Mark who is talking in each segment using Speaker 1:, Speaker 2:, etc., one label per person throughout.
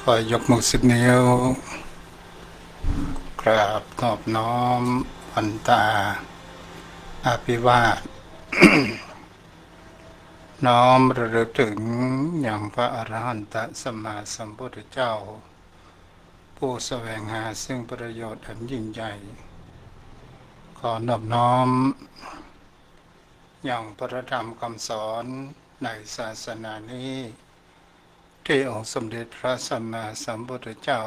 Speaker 1: ขอยกมือ10 นิ้วกราบนอบน้อมพันตาอภิวาทน้อมระลึกถึงอย่างพระอรหันตสัมมาสัมพุทธเจ้าผู้แสวงหาซึ่งประโยชน์อันยิ่งใหญ่ขอนอบน้อมอย่างพระธรรมคำสอนในศาสนานี้ที่องค์สมเด็จพระสัมมาสัมพุทธเจ้า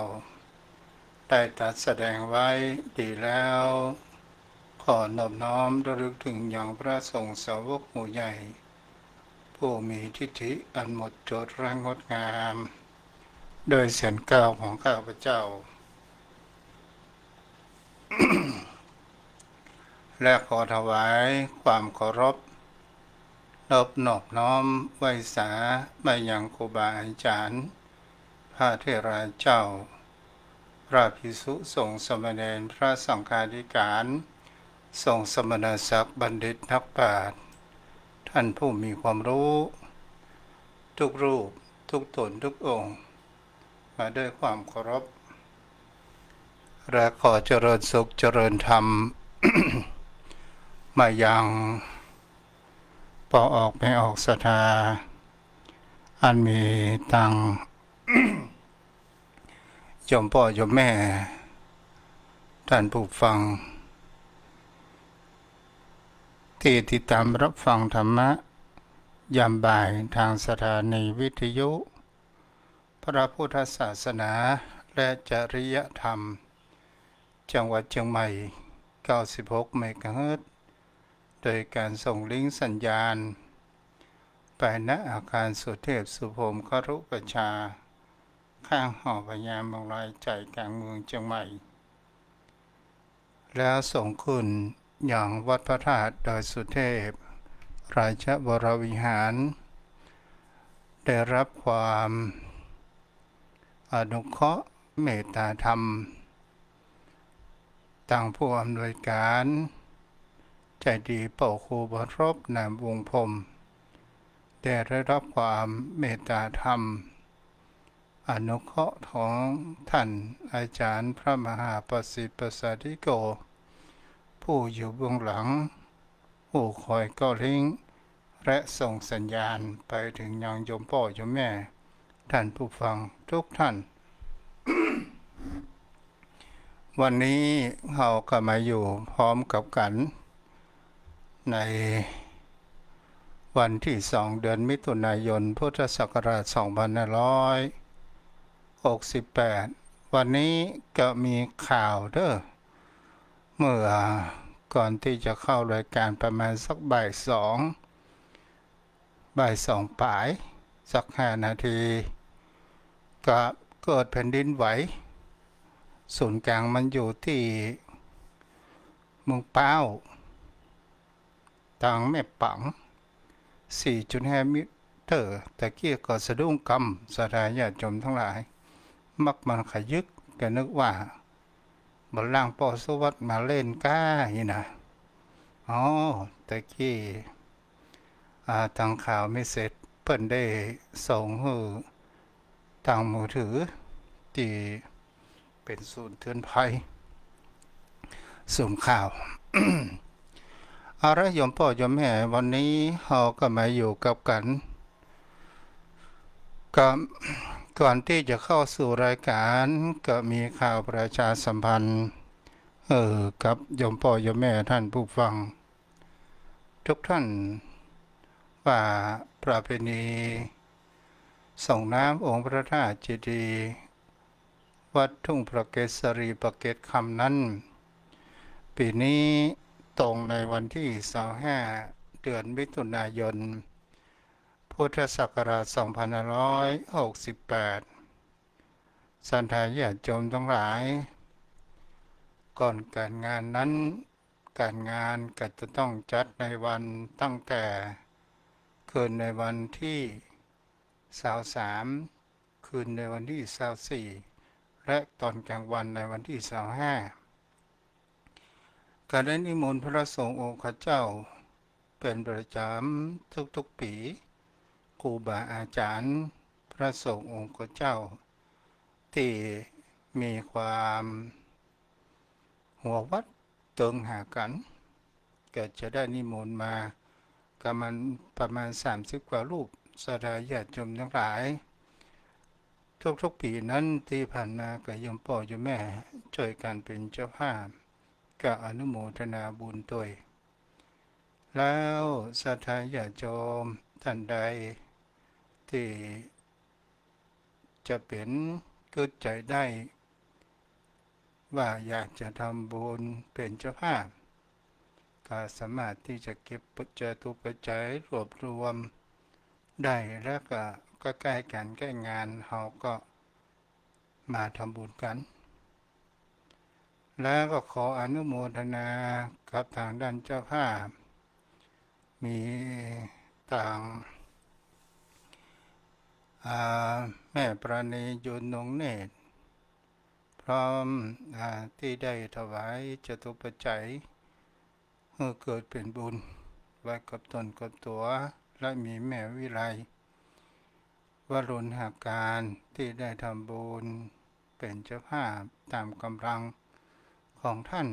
Speaker 1: ได้ตรัสแสดงไว้ดีแล้วขอนอบน้อมระลึกถึงอย่างพระสงฆ์สาวกหมู่ใหญ่ผู้มีทิฏฐิอันหมดจดและงดงามโดยเสียงกล่าวของข้าพเจ้า และขอถวายความเคารพนอบน้อมไว้สาไปยังครูบาอาจารย์พระเถระเจ้าพระภิกษุสงฆ์สมณเณรพระสังฆาธิการสงฆ์สมณศักดิ์บัณฑิตนักปราชญ์ท่านผู้มีความรู้ทุกรูปทุกตนทุกองค์มาด้วยความเคารพและขอเจริญสุขเจริญธรรม มายังปอออกไม่ออกศรัทธาอันมีตัง โยมพ่อโยมแม่ท่านผู้ฟังที่ติดตามรับฟังธรรมะยามบ่ายทางสถานีวิทยุพระพุทธศาสนาและจริยธรรมจังหวัดเชียงใหม่96 เมกะเฮิรตซ์โดยการส่งลิงก์สัญญาณไปณอาคารสุเทพสุพรมครุประชาข้างหอพญาบางรายใจกลางเมืองเชียงใหม่แล้วส่งขึ้นอย่างวัดพระธาตุดอยสุเทพราชวรวิหารได้รับความอนุเคราะห์เมตตาธรรมต่างผู้อำนวยการใจดีเป่าครูบรบนามวงพรมได้รับความเมตตาธรรมอนุเคราะห์ของท่านอาจารย์พระมหาประสิทธิ์ประสาธิโกผู้อยู่เบื้องหลังผู้คอยก้าวลิงและส่งสัญญาณไปถึงยังโยมพ่อโยมแม่ท่านผู้ฟังทุกท่าน วันนี้เราก็มาอยู่พร้อมกับกันในวันที่2 เดือนมิถุนายนพุทธศักราช2568วันนี้ก็มีข่าวเด้อเมื่อก่อนที่จะเข้ารายการประมาณสักบ่ายสองปลายสัก5 นาทีก็เกิดแผ่นดินไหวศูนย์กลางมันอยู่ที่เมืองป้าวทางแม่ปัง 4.5 มิเตอร์แต่กี้ก็สะดุ้งกำสถานญาติโยมทั้งหลายมักมันขยึกก็นึกว่าบนล่างปอสวัสดิ์มาเล่นก้านี่นะอ๋อแต่กี้ทางข่าวไม่เสร็จเพิ่นได้ส่งให้ทางมือถือที่เป็นศูนย์เตือนภัยส่งข่าว เอาละโยมพ่อโยมแม่วันนี้เราก็มาอยู่กับกันก่อนที่จะเข้าสู่รายการก็มีข่าวประชาสัมพันธ์กับโยมพ่อโยมแม่ท่านผู้ฟังทุกท่านว่าประเพณีส่งน้ำองค์พระธาตุเจดีย์วัดทุ่งประเกศรีประเกศคำนั้นปีนี้ตรงในวันที่25 เดือนมิถุนายนพุทธศักราช2568สันทาญาติโยมทั้งหลายก่อนการงานนั้นการงานก็จะต้องจัดในวันตั้งแต่คืนในวันที่23คืนในวันที่24และตอนกลางวันในวันที่25การได้นิมนต์พระสงฆ์องค์ข้าเจ้าเป็นประจำทุกๆปีครูบาอาจารย์พระสงฆ์องค์ข้าเจ้า ที่มีความหัววัดเติงหากันก็จะได้นิมนต์มาก็มันประมาณ30 กว่ารูปสาธาญาติโยมทั้งหลายทุกๆปีนั้นที่ผ่านมาก็โยมพ่อโยมแม่ช่วยกันเป็นเจ้าภาพก็อนุโมทนาบุญด้วยแล้วสาธาญาติโยมท่านใดที่จะเป็นเกิดใจได้ว่าอยากจะทำบุญเป็นเจ้าภาพก็สามารถที่จะเก็บปัจจัยตุปัจจัยรวบรวมได้แล้วก็ใกล้กันใกล้งานเราก็มาทำบุญกันแล้วก็ขออนุโมทนากับทางด้านเจ้าภาพมีต่างแม่ประณียุนนงเนตรพร้อมที่ได้ถวายจตุปัจจัยเมื่อเกิดเป็นบุญไว้กับตนกับตัวและมีแม่วิไลวรุณหาการที่ได้ทำบุญเป็นเจ้าภาพตามกำลังของท่าน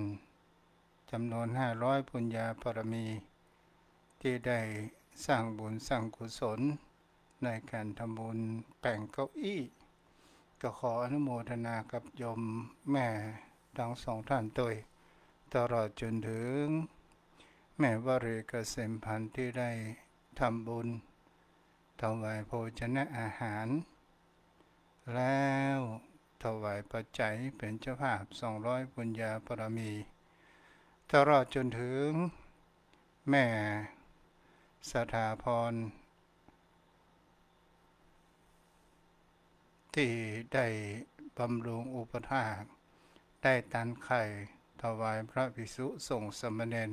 Speaker 1: จำนวน500ปุญญาบารมีที่ได้สร้างบุญสร้างกุศลในการทำบุญแปลงเก้าอี้ก็ขออนุโมทนากับโยมแม่ทั้งสองท่านด้วยตลอดจนถึงแม่วรีเกษมพันธ์ที่ได้ทำบุญถวายโภชนะอาหารแล้วถวายปัจจัยเป็นเจ้าภาพ200ปุญญาบารมีตลอดจนถึงแม่สถาพรที่ได้บำรุงอุปถากได้ตันไข่ถวายพระภิกษุสงฆ์สามเณร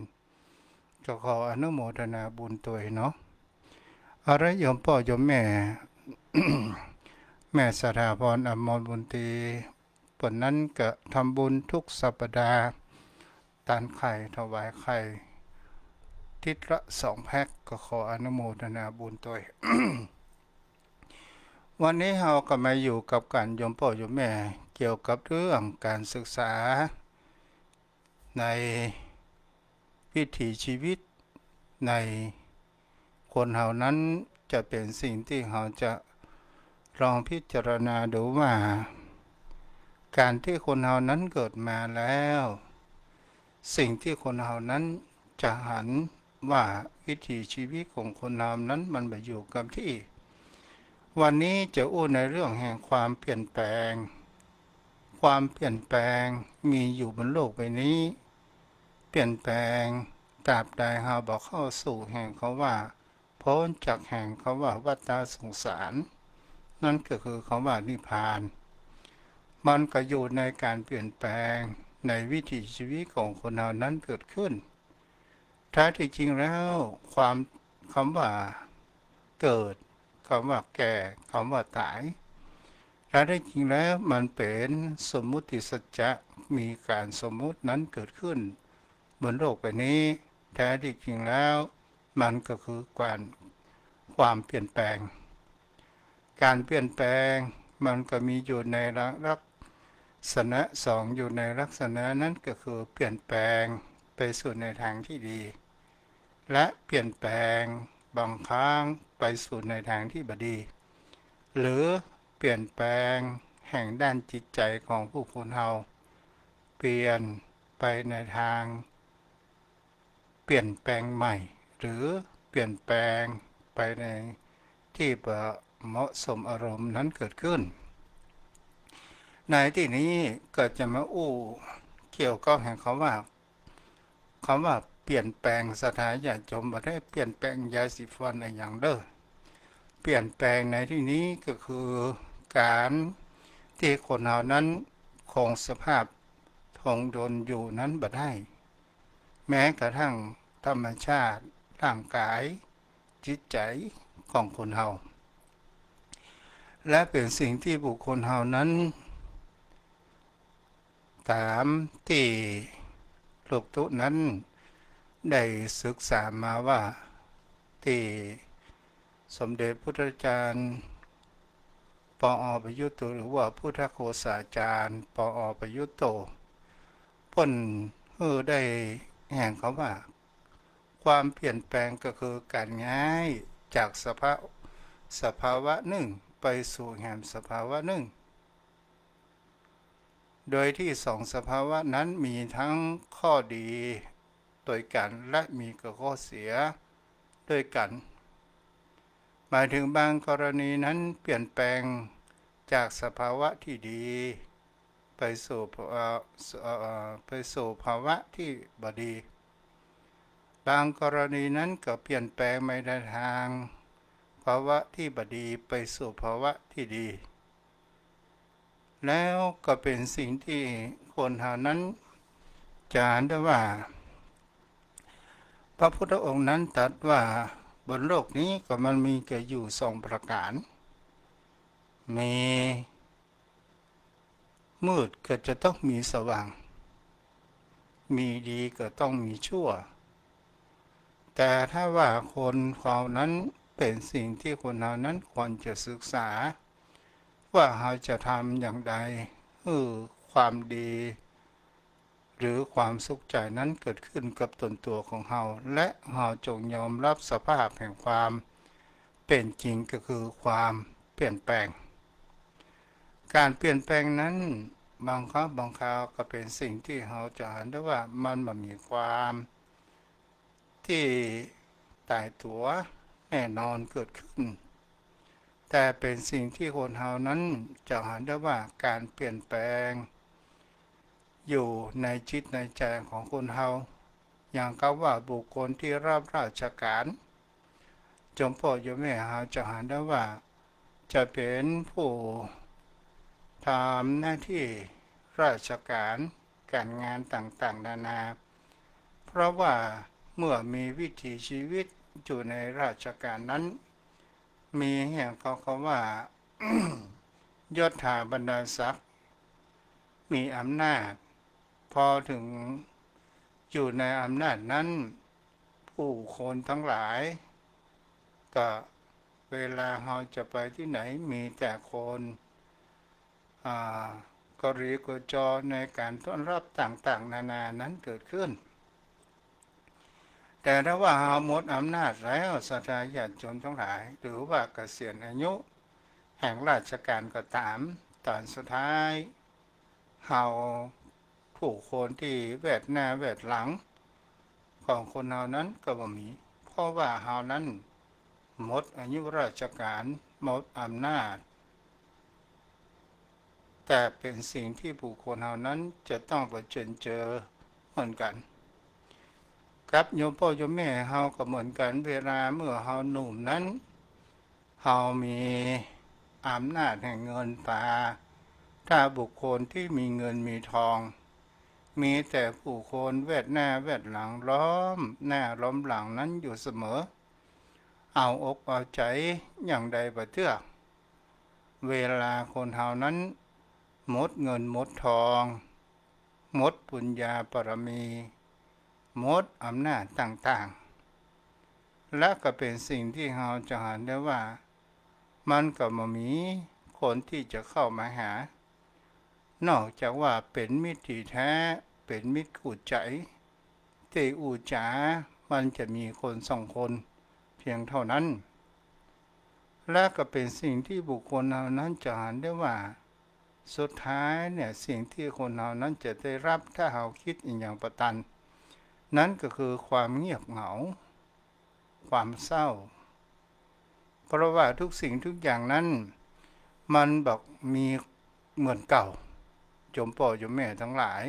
Speaker 1: ก็ขออนุโมทนาบุญตัวเนาะอะไรโยมพ่อโยมแม่ แม่สถาพรอมรบุญตรีผลนั้นก็ทำบุญทุกสัปดาห์ตันไข่ถวายไข่ทิศละ2 แพ็คก็ขออนุโมทนาบุญตัว วันนี้เราก็มาอยู่กับการโยมพ่อโยมแม่เกี่ยวกับเรื่องการศึกษาในวิถีชีวิตในคนเรานั้นจะเป็นสิ่งที่เราจะลองพิจารณาดูว่าการที่คนเรานั้นเกิดมาแล้วสิ่งที่คนเรานั้นจะหันว่าวิถีชีวิตของคนเรานั้นมันไปอยู่กับที่วันนี้จะอู้ในเรื่องแห่งความเปลี่ยนแปลงความเปลี่ยนแปลงมีอยู่บนโลกใบนี้เปลี่ยนแปลงตราบใดเราบอกเข้าสู่แห่งเขาว่าพ้นจากแห่งเขาว่าวัฏสงสารนั่นก็คือเขาว่านิพพานมันก็อยู่ในการเปลี่ยนแปลงในวิถีชีวิตของคนเรานั้นเกิดขึ้นแท้ที่จริงแล้วความคำว่าเกิดคำว่าแก่คำว่าตายแท้ที่จริงแล้วมันเป็นสมมุติสัจจะมีการสมมุตินั้นเกิดขึ้นบนโลกใบนี้แท้ที่จริงแล้วมันก็คือความเปลี่ยนแปลงการเปลี่ยนแปลงมันก็มีอยู่ในลักษณะ2อยู่ในลักษณะนั้นก็คือเปลี่ยนแปลงไปสู่ในทางที่ดีและเปลี่ยนแปลงบางครั้งไปสู่ในทางที่บดีหรือเปลี่ยนแปลงแห่งด้านจิตใจของผู้คนเราเปลี่ยนไปในทางเปลี่ยนแปลงใหม่หรือเปลี่ยนแปลงไปในที่เหมาะสมอารมณ์นั้นเกิดขึ้นในที่นี้ก็จะมาเกี่ยวกับแห่งคำว่าเปลี่ยนแปลงสถานอย่าจมบ่ได้เปลี่ยนแปลงยาสีฟันอะไรอย่างเด้อเปลี่ยนแปลงในที่นี้ก็คือการที่คนเรานั้นคงสภาพทงดนอยู่นั้นบ่ได้แม้กระทั่งธรรมชาติร่างกายจิตใจของคนเราและเป็นสิ่งที่บุคคลเรานั้นตามที่ลูกตุนั้นได้ศึกษามาว่าที่สมเด็จพุทธจารย์ ปอประยุทธ์หรือว่าพุทธโฆษาจารย์ปอประยุทธ์เพิ่นได้แห่งเขาว่าความเปลี่ยนแปลงก็คือการย้ายจากสภาวะหนึ่งไปสู่แห่งสภาวะหนึ่งโดยที่สองสภาวะนั้นมีทั้งข้อดีโดยกันและมีข้อเสียด้วยกันหมายถึงบางกรณีนั้นเปลี่ยนแปลงจากสภาวะที่ดีไปสู่ภาวะที่บดีบางกรณีนั้นก็เปลี่ยนแปลงไปในทางภาวะที่บดีไปสู่ภาวะที่ดีแล้วก็เป็นสิ่งที่คนเหล่านั้นจะเห็นได้ว่าพระพุทธองค์นั้นตรัสว่าบนโลกนี้ก็มันมีแก่อยู่สองประการมีมืดก็จะต้องมีสว่างมีดีก็ต้องมีชั่วแต่ถ้าว่าคนเขานั้นเป็นสิ่งที่คนเหล่านั้นควรจะศึกษาว่าเราจะทำอย่างใดความดีหรือความสุขใจนั้นเกิดขึ้นกับตนตัวของเราและเราจงยอมรับสภาพแห่งความเป็นจริงก็คือความเปลี่ยนแปลงการเปลี่ยนแปลงนั้นบางครั้งบางคราวก็เป็นสิ่งที่เราจะเห็นได้ว่ามันมีความที่ตายตัวแน่นอนเกิดขึ้นแต่เป็นสิ่งที่คนเรานั้นจะเห็นได้ว่าการเปลี่ยนแปลงอยู่ในจิตในใจของคนเราอย่างกับว่าบุคคลที่รับราชการจงพ่อโยมแม่เราจะเห็นได้ว่าจะเป็นผู้ทำหน้าที่ราชการการงานต่างๆนานาเพราะว่าเมื่อมีวิถีชีวิตอยู่ในราชการนั้นมีอย่างเขาว่า ยศถาบรรดาศักดิ์มีอำนาจพอถึงอยู่ในอำนาจนั้นผู้คนทั้งหลายก็เวลาเราจะไปที่ไหนมีแต่คนกรีกจอในการต้อนรับต่างๆนานานั้นเกิดขึ้นแต่ถ้าว่าเราหมดอำนาจแล้วศรัทธาญาติโยมทั้งหลายหรือว่าเกษียณอายุแห่งราชการก็ตามตอนสุดท้ายเราผู้คนที่แวดหน้าแวดหลังของคนเรานั้นก็บ่มีเพราะว่าเรานั้นหมดอายุราชการหมดอำนาจแต่เป็นสิ่งที่ผู้คนเรานั้นจะต้องเผชิญเจอเหมือนกันครับโยมพ่อโยมแม่เราก็เหมือนกันเวลาเมื่อเราหนุ่มนั้นเรามีอำนาจแห่งเงินตาถ้าบุคคลที่มีเงินมีทองมีแต่ผู้คนแวดหน้าแวดหลังล้อมหน้าล้อมหลังนั้นอยู่เสมอเอาอกเอาใจอย่างใดบ่เทื่อเวลาคนเฮานั้นหมดเงินหมดทองหมดปุญญาปรมีหมดอำนาจต่างๆและก็เป็นสิ่งที่เราจะเห็นได้ว่ามันก็บ่มีคนที่จะเข้ามาหานอกจากว่าเป็นมิตรที่แท้เป็นมิตรคู่ใจที่อูจามันจะมีคนสองคนเพียงเท่านั้นและก็เป็นสิ่งที่บุคคลเหล่านั้นจะเห็นได้ว่าสุดท้ายเนี่ยสิ่งที่คนเหล่านั้นจะได้รับถ้าเราคิดอย่างประตันนั้นก็คือความเงียบเหงาความเศร้าเพราะว่าทุกสิ่งทุกอย่างนั้นมันบอกมีเหมือนเก่าโยมพ่อโยมแม่ทั้งหลาย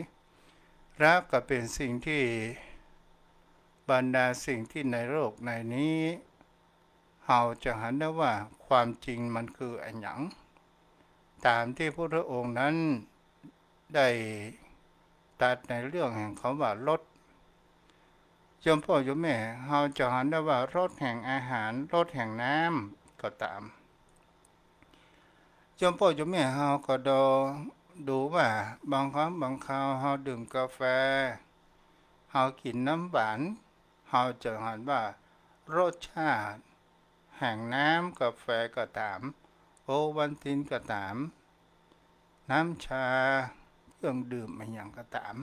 Speaker 1: และก็เป็นสิ่งที่บรรดาสิ่งที่ในโลกในนี้เราจะเห็นได้ว่าความจริงมันคืออันหยังตามที่พระพุทธองค์นั้นได้ตรัสในเรื่องแห่งคำว่ารสโยมพ่อโยมแม่เราจะเห็นได้ว่ารสแห่งอาหารรสแห่งน้ำก็ตามโยมพ่อโยมแม่เราก็ดูว่าบางครั้งบางคราวเราดื่มกาแฟเรากินน้ำหวานเราจะเห็นว่ารสชาติแห่งน้ำกาแฟก็ตาม โอวัลตินก็ตามน้ำชาเครื่องดื่มอะไรอย่างก็ตาม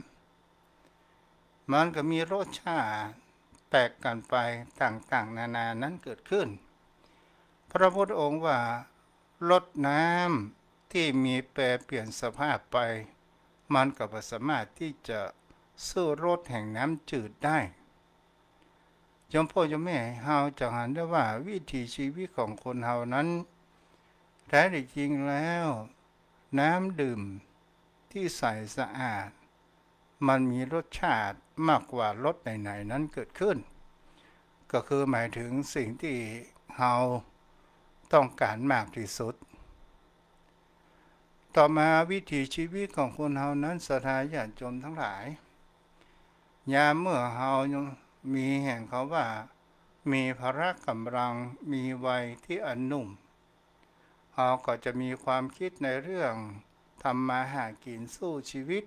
Speaker 1: มันก็มีรสชาติแตกกันไปต่างๆนานานั้นเกิดขึ้นพระพุทธองค์ว่ารสน้ำที่มีแปรเปลี่ยนสภาพไปมันก็บ่สามารถที่จะสู้รสแห่งน้ำจืดได้จอมพ่อจอมแม่เฮาจะหันได้ว่าวิถีชีวิตของคนเฮานั้นแท้จริงแล้วน้ำดื่มที่ใสสะอาดมันมีรสชาติมากกว่ารสไหนๆนั้นเกิดขึ้นก็คือหมายถึงสิ่งที่เฮาต้องการมากที่สุดต่อมาวิถีชีวิตของคนเฮานั้นศรัทธาญาติโยมทั้งหลายยามเมื่อเฮามีแห่งเขาว่ามีพละกำลังมีวัยที่อันหนุ่มเฮาก็จะมีความคิดในเรื่องทำมาหากินสู้ชีวิต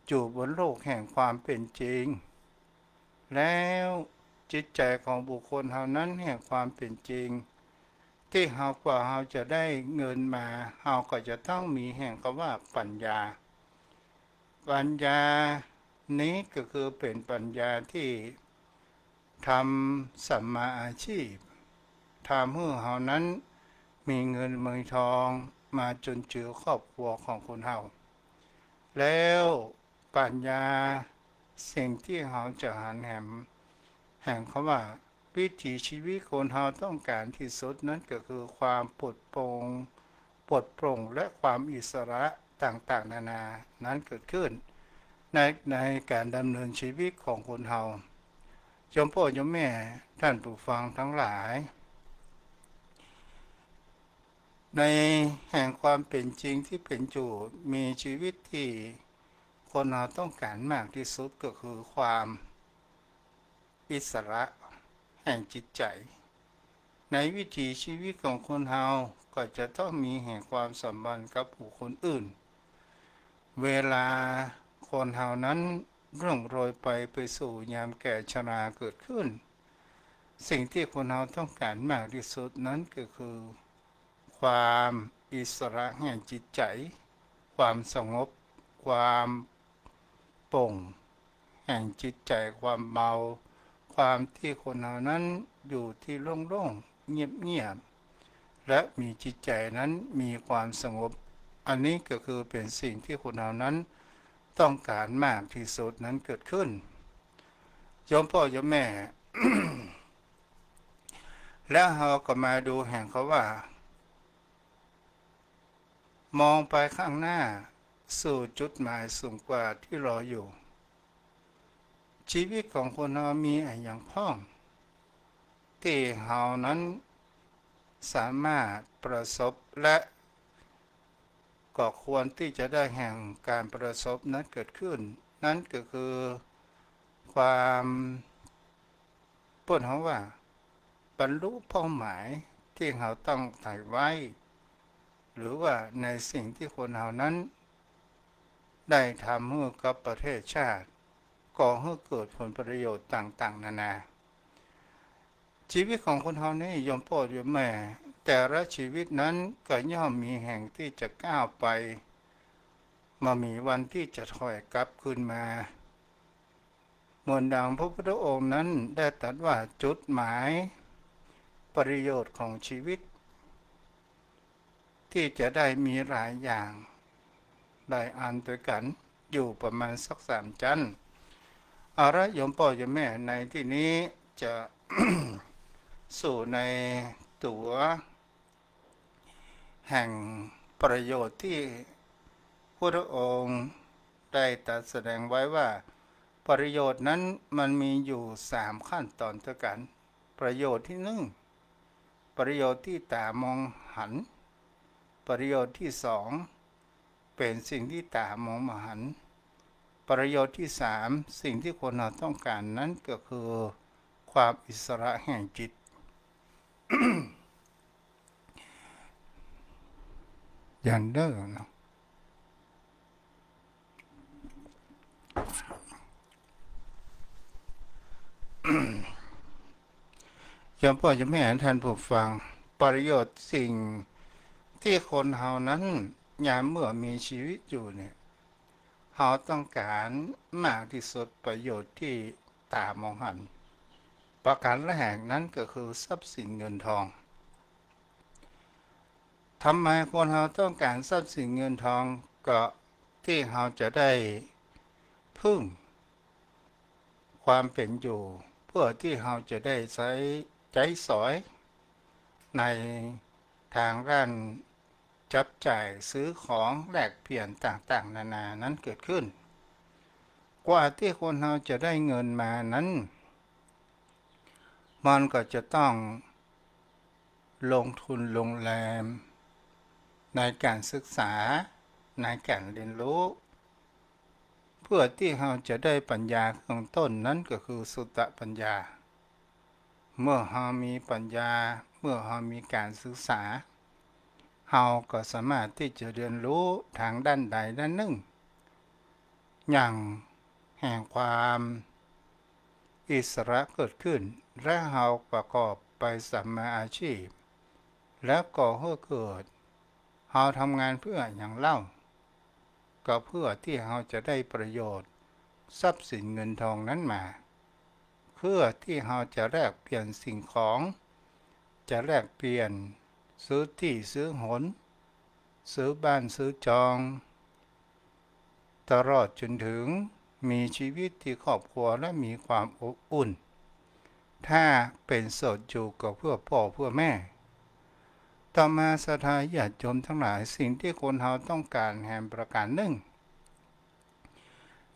Speaker 1: อยู่บนโลกแห่งความเป็นจริงแล้วจิตใจของบุคคลเฮานั้นแห่งความเป็นจริงที่เฮากว่าเฮาจะได้เงินมาเฮาก็จะต้องมีแห่งคำว่าปัญญานี้ก็คือเป็นปัญญาที่ทำสัมมาอาชีพทำให้เฮานั้นมีเงินมีทองมาจนเจือครอบครัวของคนเฮาแล้วปัญญาสิ่งที่เฮาจะหันแห่งคำว่าวิถีชีวิตคนเฮาต้องการที่สุดนั้นก็คือความปลดโปร่งและความอิสระต่างๆนานานั้นเกิดขึ้นในการดำเนินชีวิตของคนเฮาโยมพ่อโยมแม่ท่านผู้ฟังทั้งหลายในแห่งความเป็นจริงที่เป็นอยู่มีชีวิตที่คนเราต้องการมากที่สุดก็คือความอิสระแห่งจิตใจในวิถีชีวิตของคนเราก็จะต้องมีแห่งความสัมพันธ์กับผู้คนอื่นเวลาคนเรานั้นร่วงโรยไปสู่ยามแก่ชราเกิดขึ้นสิ่งที่คนเราต้องการมากที่สุดนั้นก็คือความอิสระแห่งจิตใจความสงบความโปร่งแห่งจิตใจความเบาความที่คนเรานั้นอยู่ที่โล่งๆเงียบๆและมีจิตใจนั้นมีความสงบอันนี้ก็คือเป็นสิ่งที่คนเรานั้นต้องการมากที่สุดนั้นเกิดขึ้นโยมพ่อโยมแม่ แล้วเราก็มาดูแห่งเขาว่ามองไปข้างหน้าสู่จุดหมายสูงกว่าที่รออยู่ชีวิตของคนเรามีอย่างพ้องที่เรานั้นสามารถประสบและก็ควรที่จะได้แห่งการประสบนั้นเกิดขึ้นนั่นก็คือความพูดคำว่าบรรลุเป้าหมายที่เราต้องถ่ายไว้หรือว่าในสิ่งที่คนเรานั้นได้ทำให้กับประเทศชาติก่อให้เกิดผลประโยชน์ต่างๆนานาชีวิตของคนเรานี่ยอมพ่อยอมแม่แต่ละชีวิตนั้นก็ย่อมมีแห่งที่จะก้าวไปมามีวันที่จะถอยกลับคืนมาเหมือนดังพระพุทธองค์นั้นได้ตรัสว่าจุดหมายประโยชน์ของชีวิตที่จะได้มีหลายอย่างได้อ่านด้วยกันอยู่ประมาณสัก3 จันทร์เอาละโยมพ่อโยมแม่ในที่นี้จะ สู่ในตัวแห่งประโยชน์ที่พระองค์ได้ตรัสแสดงไว้ว่าประโยชน์นั้นมันมีอยู่3ขั้นตอนด้วยกันประโยชน์ที่1ประโยชน์ที่ตามองหันประโยชน์ที่2เป็นสิ่งที่ตามองไม่เห็นประโยชน์ที่3สิ่งที่คนเราต้องการนั้นก็คือความอิสระแห่งจิต อย่างเดิมเนาะโยมพ่อโยมแม่ท่านผู้ฟังประโยชน์สิ่ง ที่คนเฮานั้นยามเมื่อมีชีวิตอยู่เนี่ยเฮาต้องการมากที่สุดประโยชน์ที่ตามองหันประการแรกนั้นก็คือทรัพย์สินเงินทองทำไมคนเฮาต้องการทรัพย์สินเงินทองก็ที่เฮาจะได้พึ่งความเป็นอยู่เพื่อที่เฮาจะได้ใช้ใจสอยในทางด้านจับจ่ายซื้อของแลกเปลี่ยนต่างๆนานานั้นเกิดขึ้นกว่าที่คนเราจะได้เงินมานั้นมันก็จะต้องลงทุนลงแรงในการศึกษาในการเรียนรู้เพื่อที่เราจะได้ปัญญาข้างต้นนั้นก็คือสุตตปัญญาเมื่อเรามีปัญญาเมื่อเรามีการศึกษาเราก็สามารถที่จะเรียนรู้ทางด้านใดด้านหนึ่งอย่างแห่งความอิสระเกิดขึ้นและเราประกอบไปสัมมาอาชีพแล้วก็เกิดเราทำงานเพื่ออย่างเล่าก็เพื่อที่เราจะได้ประโยชน์ทรัพย์สินเงินทองนั้นมาเพื่อที่เราจะแลกเปลี่ยนสิ่งของจะแลกเปลี่ยนซื้อที่ซื้อหนซื้อบ้านซื้อจองตลอดจนถึงมีชีวิตที่ครอบครัวและมีความอบอุ่นถ้าเป็นโสดอยู่ก็เพื่อพ่อเพื่อแม่ต่อมาศรัทธาญาติโยมทั้งหลายสิ่งที่คนเราต้องการแห่งประการหนึ่ง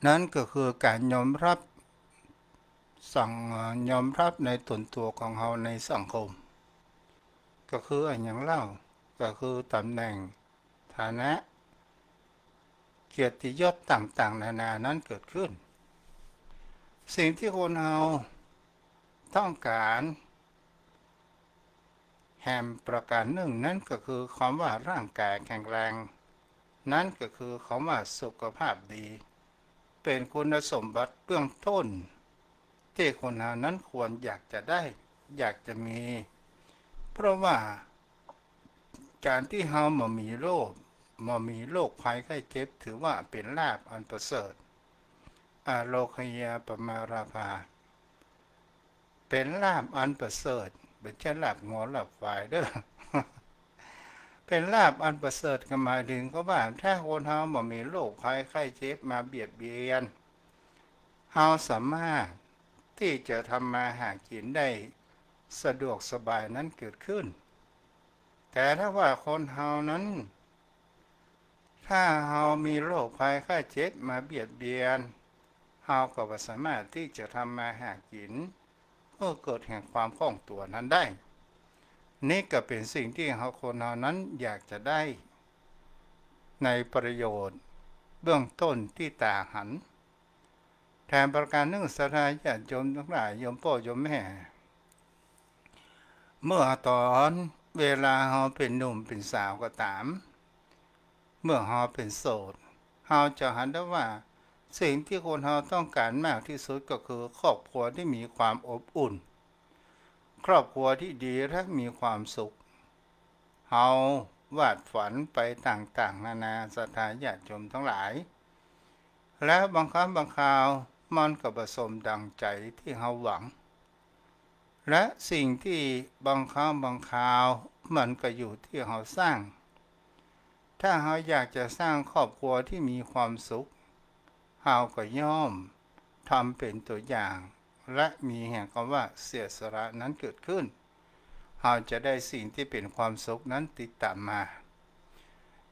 Speaker 1: นั้นก็คือการยอมรับยอมรับในตนตัวของเราในสังคมก็คืออย่างเล่าก็คือตำแหน่งฐานะเกียรติยศต่างๆนานานั้นเกิดขึ้นสิ่งที่คนเราต้องการแห่งประการหนึ่งนั้นก็คือคำว่าร่างกายแข็งแรงนั่นก็คือคำว่าสุขภาพดีเป็นคุณสมบัติเบื้องต้นที่คนเรานั้นควรอยากจะได้อยากจะมีเพราะว่าการที่เรามามีโรคภัยไข้เจ็บถือว่าเป็นลาภอันประเสริฐโลคยาปมาราภาเป็นลาภอันประเสริฐเป็นเช่นลาภงัวลาภควายเด้อ เป็นลาภอันประเสริฐก็หมายถึงก็ว่าถ้าคนเราบ่มีโรคภัยไข้เจ็บมาเบียดเบียนเราสามารถที่จะทำมาหากินได้สะดวกสบายนั้นเกิดขึ้นแต่ถ้าว่าคนเรานั้นถ้าเรามีโรคภัยไข้เจ็บมาเบียดเบียนเราก็ไม่สามารถที่จะทำมาหากินเพื่อเกิดแห่งความคล่องตัวนั้นได้นี่ก็เป็นสิ่งที่คนเรานั้นอยากจะได้ในประโยชน์เบื้องต้นที่ตาหันแทนประการหนึ่งศรัทธาญาติโยมทั้งหลายโยมพ่อโยมแม่เมื่อตอนเวลาเราเป็นหนุ่มเป็นสาวก็ตามเมื่อเราเป็นโสดเราจะหันได้ว่าสิ่งที่คนเราต้องการมากที่สุดก็คือครอบครัวที่มีความอบอุ่นครอบครัวที่ดีและมีความสุขเราวาดฝันไปต่างๆนานาศรัทธาญาติโยมทั้งหลายและบางครั้งบางคราวมันก็ประสมดังใจที่เราหวังและสิ่งที่บางครั้งบางคราวมันก็อยู่ที่เราสร้างถ้าเราอยากจะสร้างครอบครัวที่มีความสุขเราก็ย่อมทำเป็นตัวอย่างและมีแห่งคำว่าเสียสละนั้นเกิดขึ้นเราจะได้สิ่งที่เป็นความสุขนั้นติดตามมา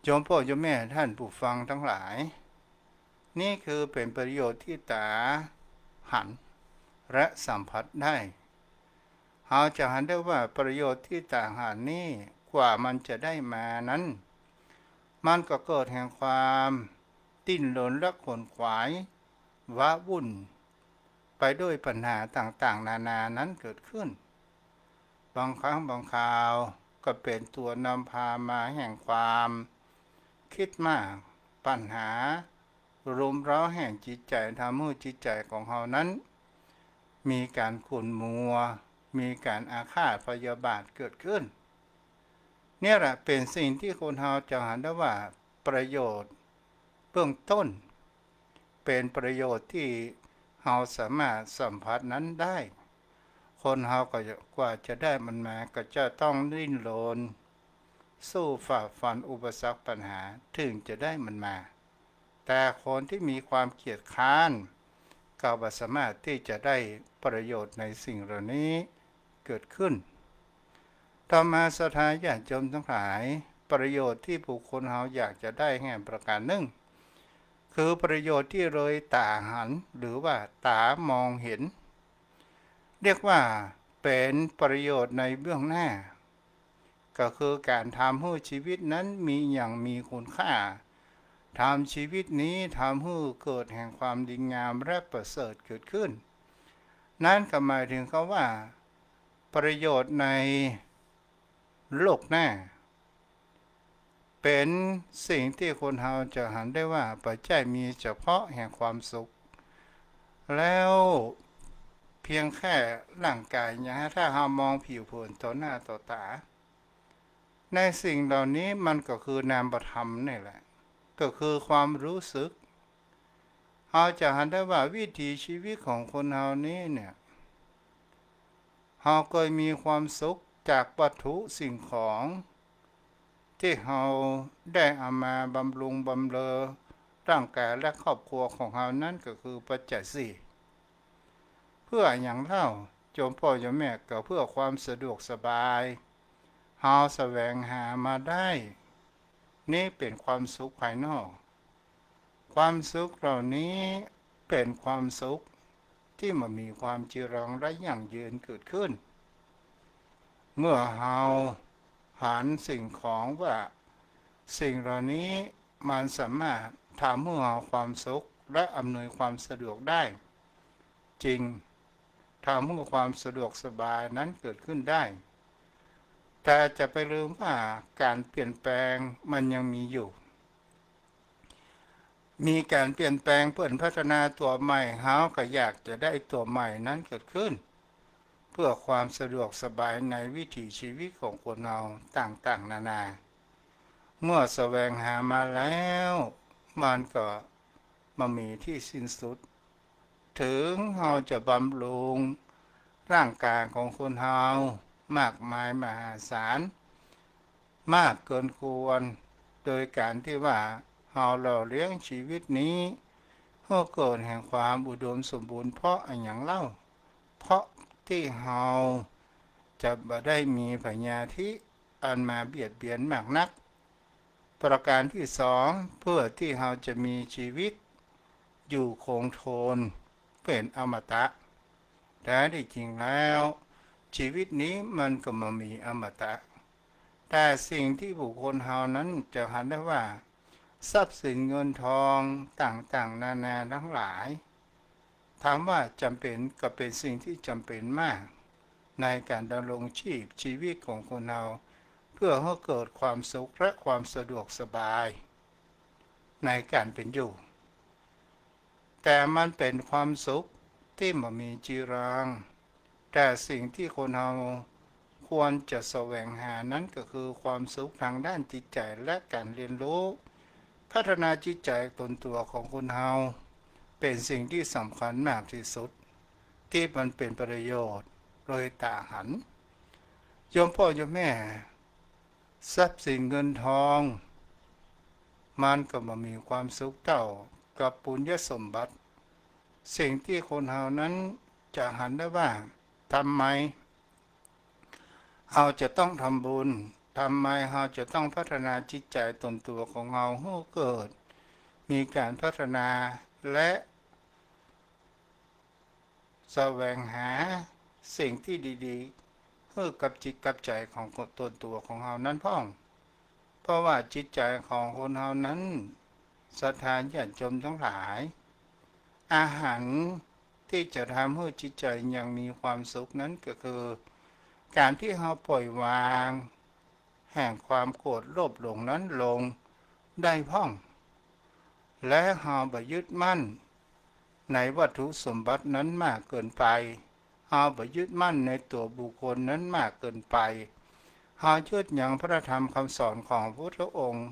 Speaker 1: โยมพ่อโยมแม่ท่านผู้ฟังทั้งหลายนี่คือเป็นประโยชน์ที่ตาหันและสัมผัสได้เราจะหันได้ว่าประโยชน์ที่ตาหันนี่กว่ามันจะได้มานั้นมันก็เกิดแห่งความดิ้นรนและขวนขวายว้าวุ่นไปด้วยปัญหาต่างๆนานานั้นเกิดขึ้นบางครั้งบางคราวก็เป็นตัวนำพามาแห่งความคิดมากปัญหารุมเร้าแห่งจิตใจทำให้จิตใจของเรานั้นมีการขุ่นมัวมีการอาฆาตพยาบาทเกิดขึ้น เนี่ยแหละเป็นสิ่งที่คนเราจะหันได้ว่าประโยชน์เบื้องต้นเป็นประโยชน์ที่เราสามารถสัมผัสนั้นได้คนเราก็กว่าจะได้มันมาก็จะต้องดิ้นรนสู้ฝ่าฟันอุปสรรคปัญหาถึงจะได้มันมาแต่คนที่มีความเกียจคร้านก็บ่สามารถที่จะได้ประโยชน์ในสิ่งเหล่านี้เกิดขึ้นต่อมาศรัทธาญาติโยมทั้งหลายประโยชน์ที่บุคคลเราอยากจะได้แห่งประการหนึ่งคือประโยชน์ที่เลยตาหันหรือว่าตามองเห็นเรียกว่าเป็นประโยชน์ในเบื้องหน้าก็คือการทำให้ชีวิตนั้นมีอย่างมีคุณค่าทำชีวิตนี้ทำให้เกิดแห่งความดีงามและประเสริฐเกิดขึ้นนั่นก็หมายถึงเขาว่าประโยชน์ในโลกหน้าเป็นสิ่งที่คนเราจะหันได้ว่าปัจจัยมีเฉพาะแห่งความสุขแล้วเพียงแค่ร่างกายเนี่ยถ้าเรามองผิวเผินต่อหน้าต่อตาในสิ่งเหล่านี้มันก็คือนามธรรมนี่แหละก็คือความรู้สึกเราจะหันได้ว่าวิถีชีวิตของคนเรานี้เนี่ยเราเคยมีความสุขจากวัตถุสิ่งของที่เราได้เอามาบำรุงบำเรอร่างกายและครอบครัวของเรานั้นก็คือปัจจัยสี่เพื่ออย่างเล่าโยมพ่อโยมแม่ก็เพื่อความสะดวกสบายเราแสวงหามาได้นี่เป็นความสุขภายนอกความสุขเหล่านี้เป็นความสุขที่มันมีความจีรังและยั่งยืนเกิดขึ้นเมื่อเราหันสิ่งของว่าสิ่งเหล่านี้มันสามารถทำให้เราความสุขและอำนวยความสะดวกได้จริงทำให้ความสะดวกสบายนั้นเกิดขึ้นได้แต่จะไปลืมว่าการเปลี่ยนแปลงมันยังมีอยู่มีการเปลี่ยนแปลงเพื่อพัฒนาตัวใหม่เขาก็อยากจะได้ตัวใหม่นั้นเกิดขึ้นเพื่อความสะดวกสบายในวิถีชีวิตของคนเราต่างๆนานาเมื่อแสวงหามาแล้วมันก็มามีที่สิ้นสุดถึงเราจะบำรุงร่างกายของคนเรามากมายมหาศาลมากเกินควรโดยการที่ว่าเราหล่อเลี้ยงชีวิตนี้เพื่อเกิดแห่งความอุดมสมบูรณ์เพราะอย่างเล่าเพราะที่เราจะบ่ได้มีพยาธิอันมาเบียดเบียนมากนักประการที่สองเพื่อที่เราจะมีชีวิตอยู่คงทนเป็นอมตะแต่ที่จริงแล้วชีวิตนี้มันก็มามีอมตะแต่สิ่งที่บุคคลเรานั้นจะหันได้ว่าทรัพย์สินเงินทองต่างๆนานาทั้งหลายถามว่าจำเป็นก็เป็นสิ่งที่จำเป็นมากในการดำรงชีวิตของคนเราเพื่อให้เกิดความสุขและความสะดวกสบายในการเป็นอยู่แต่มันเป็นความสุขที่ไม่มีจีรังแต่สิ่งที่คนเราควรจะแสวงหานั้นก็คือความสุขทางด้านจิตใจและการเรียนรู้พัฒนาจิตใจตนตัวของคนเราเป็นสิ่งที่สำคัญมากที่สุดที่มันเป็นประโยชน์โดยตาหันโยมพ่อโยมแม่ทรัพย์สินเงินทองมันก็มามีความสุขเท่ากับปุญญสมบัติสิ่งที่คนเรานั้นจะหันได้ว่าทำไมเราจะต้องทำบุญทำไมเราจะต้องพัฒนาจิตใจตนตัวของเราให้เกิดมีการพัฒนาและแสวงหาสิ่งที่ดีๆให้กับจิตกับใจของตนตัวของเรานั้นพ่องเพราะว่าจิตใจของคนเรานั้นศรัทธาญาติโยมทั้งหลายอาหารที่จะทำให้จิตใจยังมีความสุขนั้นก็คือการที่เราปล่อยวางแห่งความโกรธโลภหลงนั้นลงได้พ่องและเราบ่ยึดมั่นในวัตถุสมบัตินั้นมากเกินไปเราบ่ยึดมั่นในตัวบุคคลนั้นมากเกินไป เฮายึดอย่างพระธรรมคำสอนของพระพุทธองค์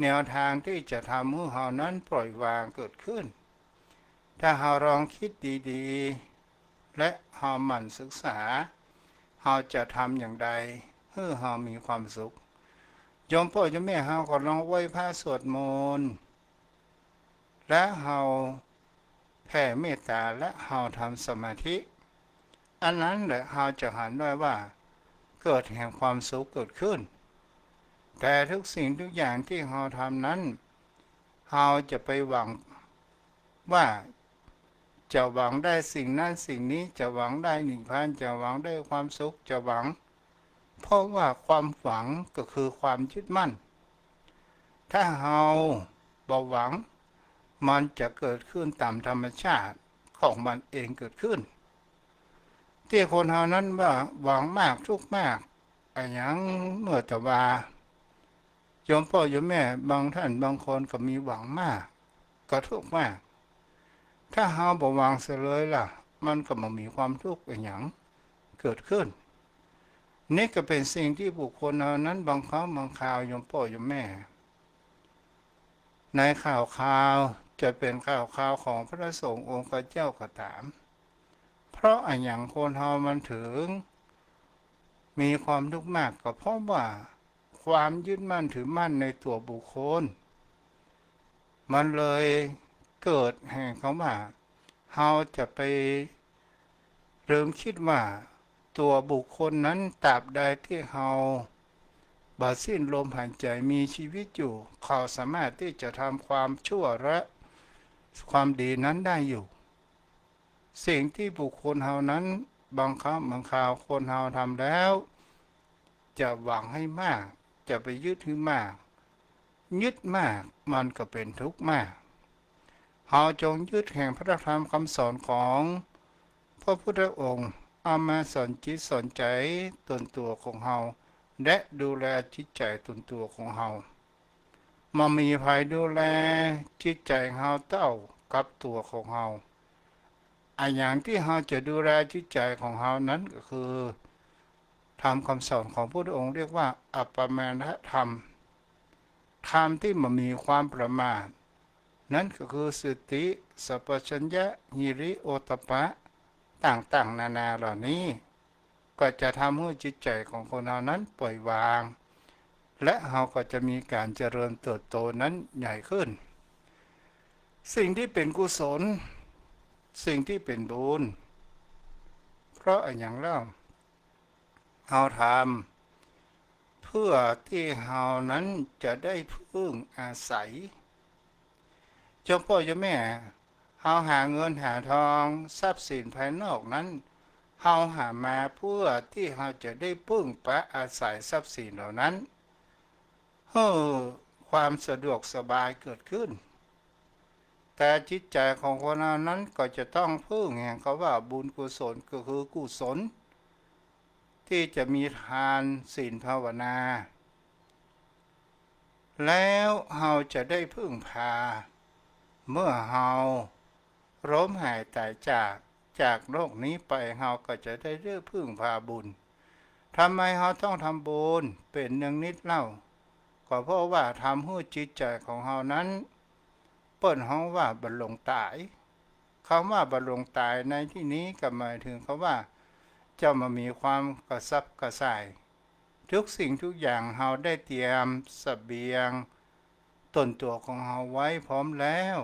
Speaker 1: แนวทางที่จะทำให้เฮานั้นปล่อยวางเกิดขึ้นถ้าเฮาลองคิดดีๆและเฮาหมั่นศึกษาเฮาจะทำอย่างใดให้เฮามีความสุขโยมพ่อโยมแม่เฮาก็ลองไหว้พระสวดมนต์และเฮาแผ่เมตตาและเฮาทำสมาธิอันนั้นแหละเฮาจะเห็นได้ว่าเกิดแห่งความสุขเกิดขึ้นแต่ทุกสิ่งทุกอย่างที่เฮาทำนั้นเฮาจะไปหวังว่าจะหวังได้สิ่งนั้นสิ่งนี้จะหวังได้นิพพานจะหวังได้ความสุขจะหวังเพราะว่าความหวังก็คือความยึดมั่นถ้าเฮาบ่หวังมันจะเกิดขึ้นตามธรรมชาติของมันเองเกิดขึ้นที่คนเฮานั้นว่าหวังมากทุกมากอย่างเมื่อแต่ว่าโยมพ่อโยมแม่บางท่านบางคนก็มีหวังมากก็ทุกข์มากถ้าเฮาบ่หวังเสียเลยล่ะมันก็บ่มีความทุกข์อย่างเกิดขึ้นนี่ก็เป็นสิ่งที่บุคคลเหล่านั้นบางครั้งบางคราวโยมพ่อโยมแม่ในข่าวจะเป็นข่าวของพระสงฆ์องค์เจ้าก็ตามเพราะอย่างคนเฮามันถึงมีความทุกข์มากก็เพราะว่าความยึดมั่นถือมั่นในตัวบุคคลมันเลยเกิดแห่งคำว่าเฮาจะไปเริ่มคิดว่าตัวบุคคลนั้นตราบใดที่เฮาบ่สิ้นลมหายใจมีชีวิตอยู่เขาสามารถที่จะทำความชั่วและความดีนั้นได้อยู่สิ่งที่บุคคลเฮานั้นบางครั้งบางคราวคนเฮาทำแล้วจะหวังให้มากจะไปยึดให้มากยึดมากมันก็เป็นทุกข์มากเฮาจงยึดแห่งพระธรรมคำสอนของพระพุทธองค์เอามาสอนจิตสอนใจตนตัวของเฮาและดูแลจิตใจตนตัวของเฮามามีภัยดูแลจิตใจเฮาเต้ากับตัวของเฮาอย่างที่เฮาจะดูแลจิตใจของเฮานั้นก็คือทำคำสอนของพระพุทธองค์เรียกว่าอัปปมาณธรรมธรรมที่มันมีความประมาทนั่นก็คือสติสัพพัญญะหิริโอตตัปปะต่างๆนานาเหล่านี้ก็จะทำให้จิตใจของคนเรานั้นปล่อยวางและเราก็จะมีการเจริญเติบโตนั้นใหญ่ขึ้นสิ่งที่เป็นกุศลสิ่งที่เป็นบุญเพราะอย่างเล่าเราทำเพื่อที่เรานั้นจะได้พึ่งอาศัยเจ้าพ่อเจ้าแม่เราหาเงินหาทองทรัพย์สินภายนอกนั้นเราหามาเพื่อที่เราจะได้พึ่งพาอาศัยทรัพย์สินเหล่านั้นให้ความสะดวกสบายเกิดขึ้นแต่จิตใจของคนเรานั้นก็จะต้องพึ่งแห่งเขาว่าบุญกุศลก็คือกุศลที่จะมีทานศีลภาวนาแล้วเราจะได้พึ่งพาเมื่อเราล้มหายตายจากโลกนี้ไปเราก็จะได้เลือกพึ่งพาบุญทำไมเราต้องทำบุญเป็นเนืองนิดเล่าก็เพราะว่าทำให้จิตใจของเรานั้นเปิ้นฮ้องว่าบรรลงตายคำว่าบรรลงตายในที่นี้ก็หมายถึงคำว่าเจ้ามามีความกระซับกระส่ายทุกสิ่งทุกอย่างเราได้เตรียมเสบียงต้นตัวของเราไว้พร้อมแล้ว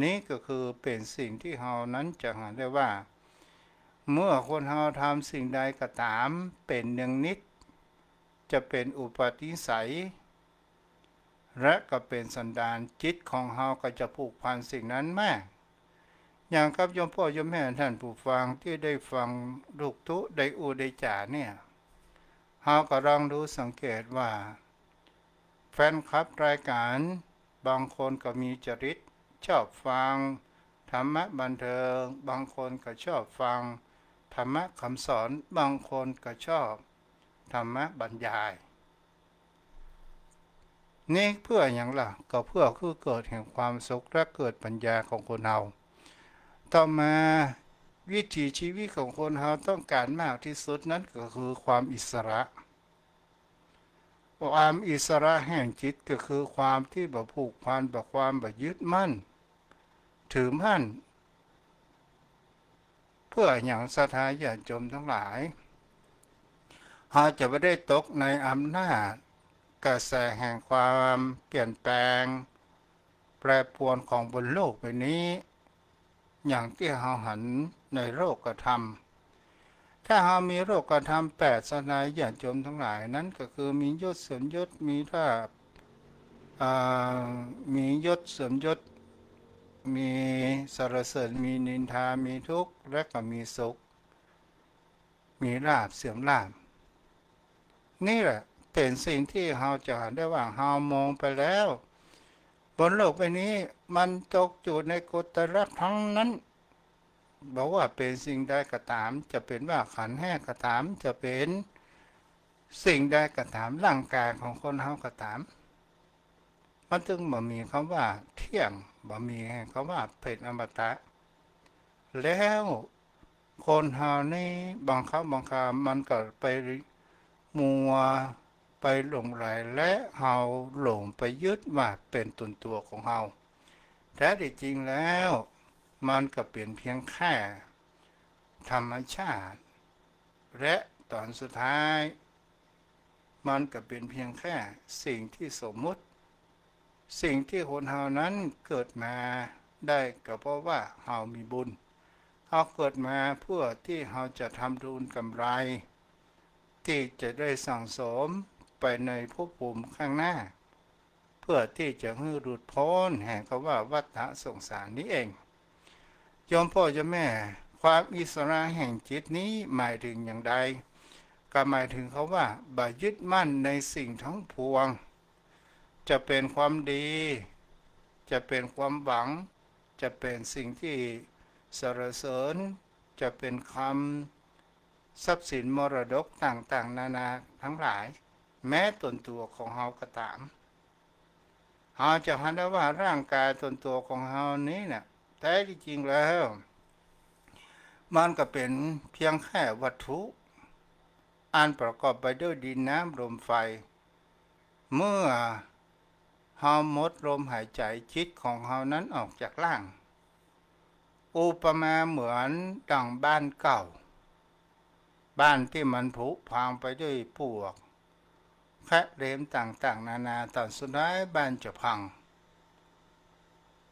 Speaker 1: นี้ก็คือเป็นสิ่งที่เรานั้นจะเห็นได้ว่าเมื่อคนเราทำสิ่งใดก็ตามเป็นเนืองนิดจะเป็นอุปนิสัยและก็เป็นสันดานจิตของเราก็จะผูกพันสิ่งนั้นมากอย่างกับโยมพ่อโยมแม่ท่านผู้ฟังที่ได้ฟังลูกทุได้อูได้จ่าเนี่ยเราก็ลองดูสังเกตว่าแฟนคลับรายการบางคนก็มีจริตชอบฟังธรรมะบันเทิงบางคนก็ชอบฟังธรรมะคำสอนบางคนก็ชอบธรรมะบรรยายนี่เพื่ออย่างล่ะก็เพื่อคือเกิดแห่งความสุขและเกิดปัญญาของคนเราต่อมาวิถีชีวิตของคนเราต้องการมากที่สุดนั้นก็คือความอิสระ ความอิสระแห่งจิตก็คือความที่บ่ผูกพันบ่ความบ่ยึดมั่นถือมั่นเพื่ออย่างศรัทธาญาติโยมทั้งหลายเราจะไม่ได้ตกในอำนาจกระแสแห่งความเปลี่ยนแปลงแปรปรวนของบนโลกใบนี้อย่างที่เราหันในโลกธรรมถ้าเรามีโลกธรรมแปดสนายญาติโยมทั้งหลายนั้นก็คือมียศเสริมยศมีลาภมียศเสริมยศมีสรรเสริญมีนินทามีทุกข์และก็มีสุขมีลาภเสื่อมลาภนี่แหละเป็นสิ่งที่เราจะได้ว่าเรามองไปแล้วบนโลกใบนี้มันตกอยู่ในกฎไตรลักษณ์ทั้งนั้นบอกว่าเป็นสิ่งใดก็ตามจะเป็นว่าขันธ์ห้าก็ตามจะเป็นสิ่งใดก็ตามร่างกายของคนเฮาก็ตามมันจึงบ่มีคำว่าเที่ยงบ่มีคำว่าเป็นอมตะแล้วคนเฮานี่บางครั้งบางครามันก็ไปมัวไปหลงไหลและเฮาหลงไปยึดว่าเป็นตนตัวของเฮาแท้ที่จริงแล้วมันก็เป็นเพียงแค่ธรรมชาติและตอนสุดท้ายมันก็เป็นเพียงแค่สิ่งที่สมมุติสิ่งที่คนเฮานั้นเกิดมาได้ก็เพราะว่าเฮามีบุญเฮาเกิดมาเพื่อที่เฮาจะทำบุญกำไรที่จะได้สั่งสมไปในภพภูมิข้างหน้าเพื่อที่จะให้หลุดพ้นแห่งคำว่าวัฏสงสารนี้เองโยมพ่อโยมแม่ความอิสระแห่งจิตนี้หมายถึงอย่างใดก็หมายถึงเขาว่าบ่ยึดมั่นในสิ่งทั้งปวงจะเป็นความดีจะเป็นความหวังจะเป็นสิ่งที่สรรเสริญจะเป็นคำทรัพย์สินมรดกต่างๆนานาทั้งหลายแม้ตนตัวของเฮาก็ตามเฮาจะเห็นได้ว่าร่างกายตนตัวของเฮานี้เนี่ยแท้ที่จริงแล้วมันก็เป็นเพียงแค่วัตถุอันประกอบไปด้วยดินน้ำลมไฟเมื่อเฮาหมดลมหายใจจิตของเฮานั้นออกจากร่างอุปมาเหมือนดั่งบ้านเก่าบ้านที่มันผุพังไปด้วยปลวกแคะเลมต่างๆนานาตอนสุดท้ายบ้านจะพัง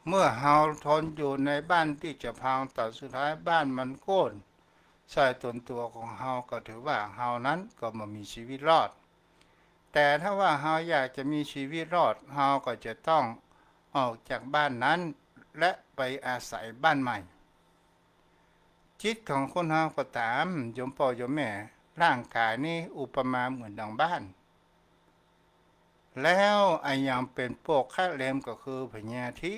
Speaker 1: เมื่อเฮาทนอยู่ในบ้านที่จะพังตอนสุดท้ายบ้านมันโค่นใส่ตนตัวของเฮาก็ถือว่าเฮานั้นก็มามีชีวิตรอดแต่ถ้าว่าเฮาอยากจะมีชีวิตรอดเฮาก็จะต้องออกจากบ้านนั้นและไปอาศัยบ้านใหม่จิตของคนเฮาก็ตามโยมพ่อโยมแม่ร่างกายนี้อุปมาเหมือนดังบ้านแล้วไอ้อย่างเป็นพวกแค่เลมก็คือพญาธิ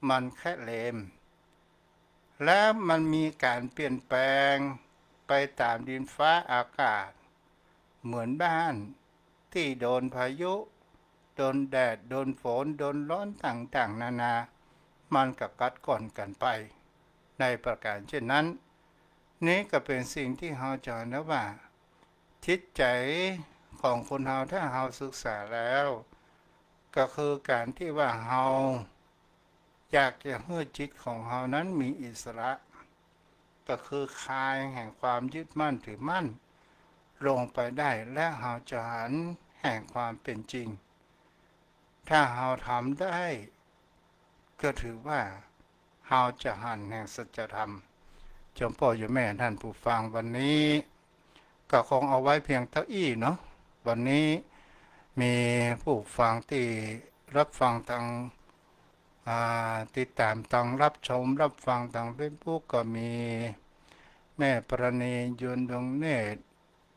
Speaker 1: มันแค่เลมและมันมีการเปลี่ยนแปลงไปตามดินฟ้าอากาศเหมือนบ้านที่โดนพายุโดนแดดโดนฝนโดนร้อนต่างๆนานามันก็กัดก่อนกันไปในประการเช่นนั้นนี้ก็เป็นสิ่งที่เราจะนะว่าจิตใจของคนเราถ้าเราศึกษาแล้วก็คือการที่ว่าเราอยากจะให้จิตของเรานั้นมีอิสระก็คือคลายแห่งความยึดมั่นถือมั่นลงไปได้และเราจะหันแห่งความเป็นจริงถ้าเราทำได้ก็ถือว่าเราจะหันแห่งสัจธรรมโยมพ่อโยมแม่ท่านผู้ฟังวันนี้ก็คงเอาไว้เพียงเท่าอี้เนาะวันนี้มีผู้ฟังที่รับฟังทางติดตามทางรับชมรับฟังทางเฟซบุ๊กก็มีแม่ประณียุนดวงเนตร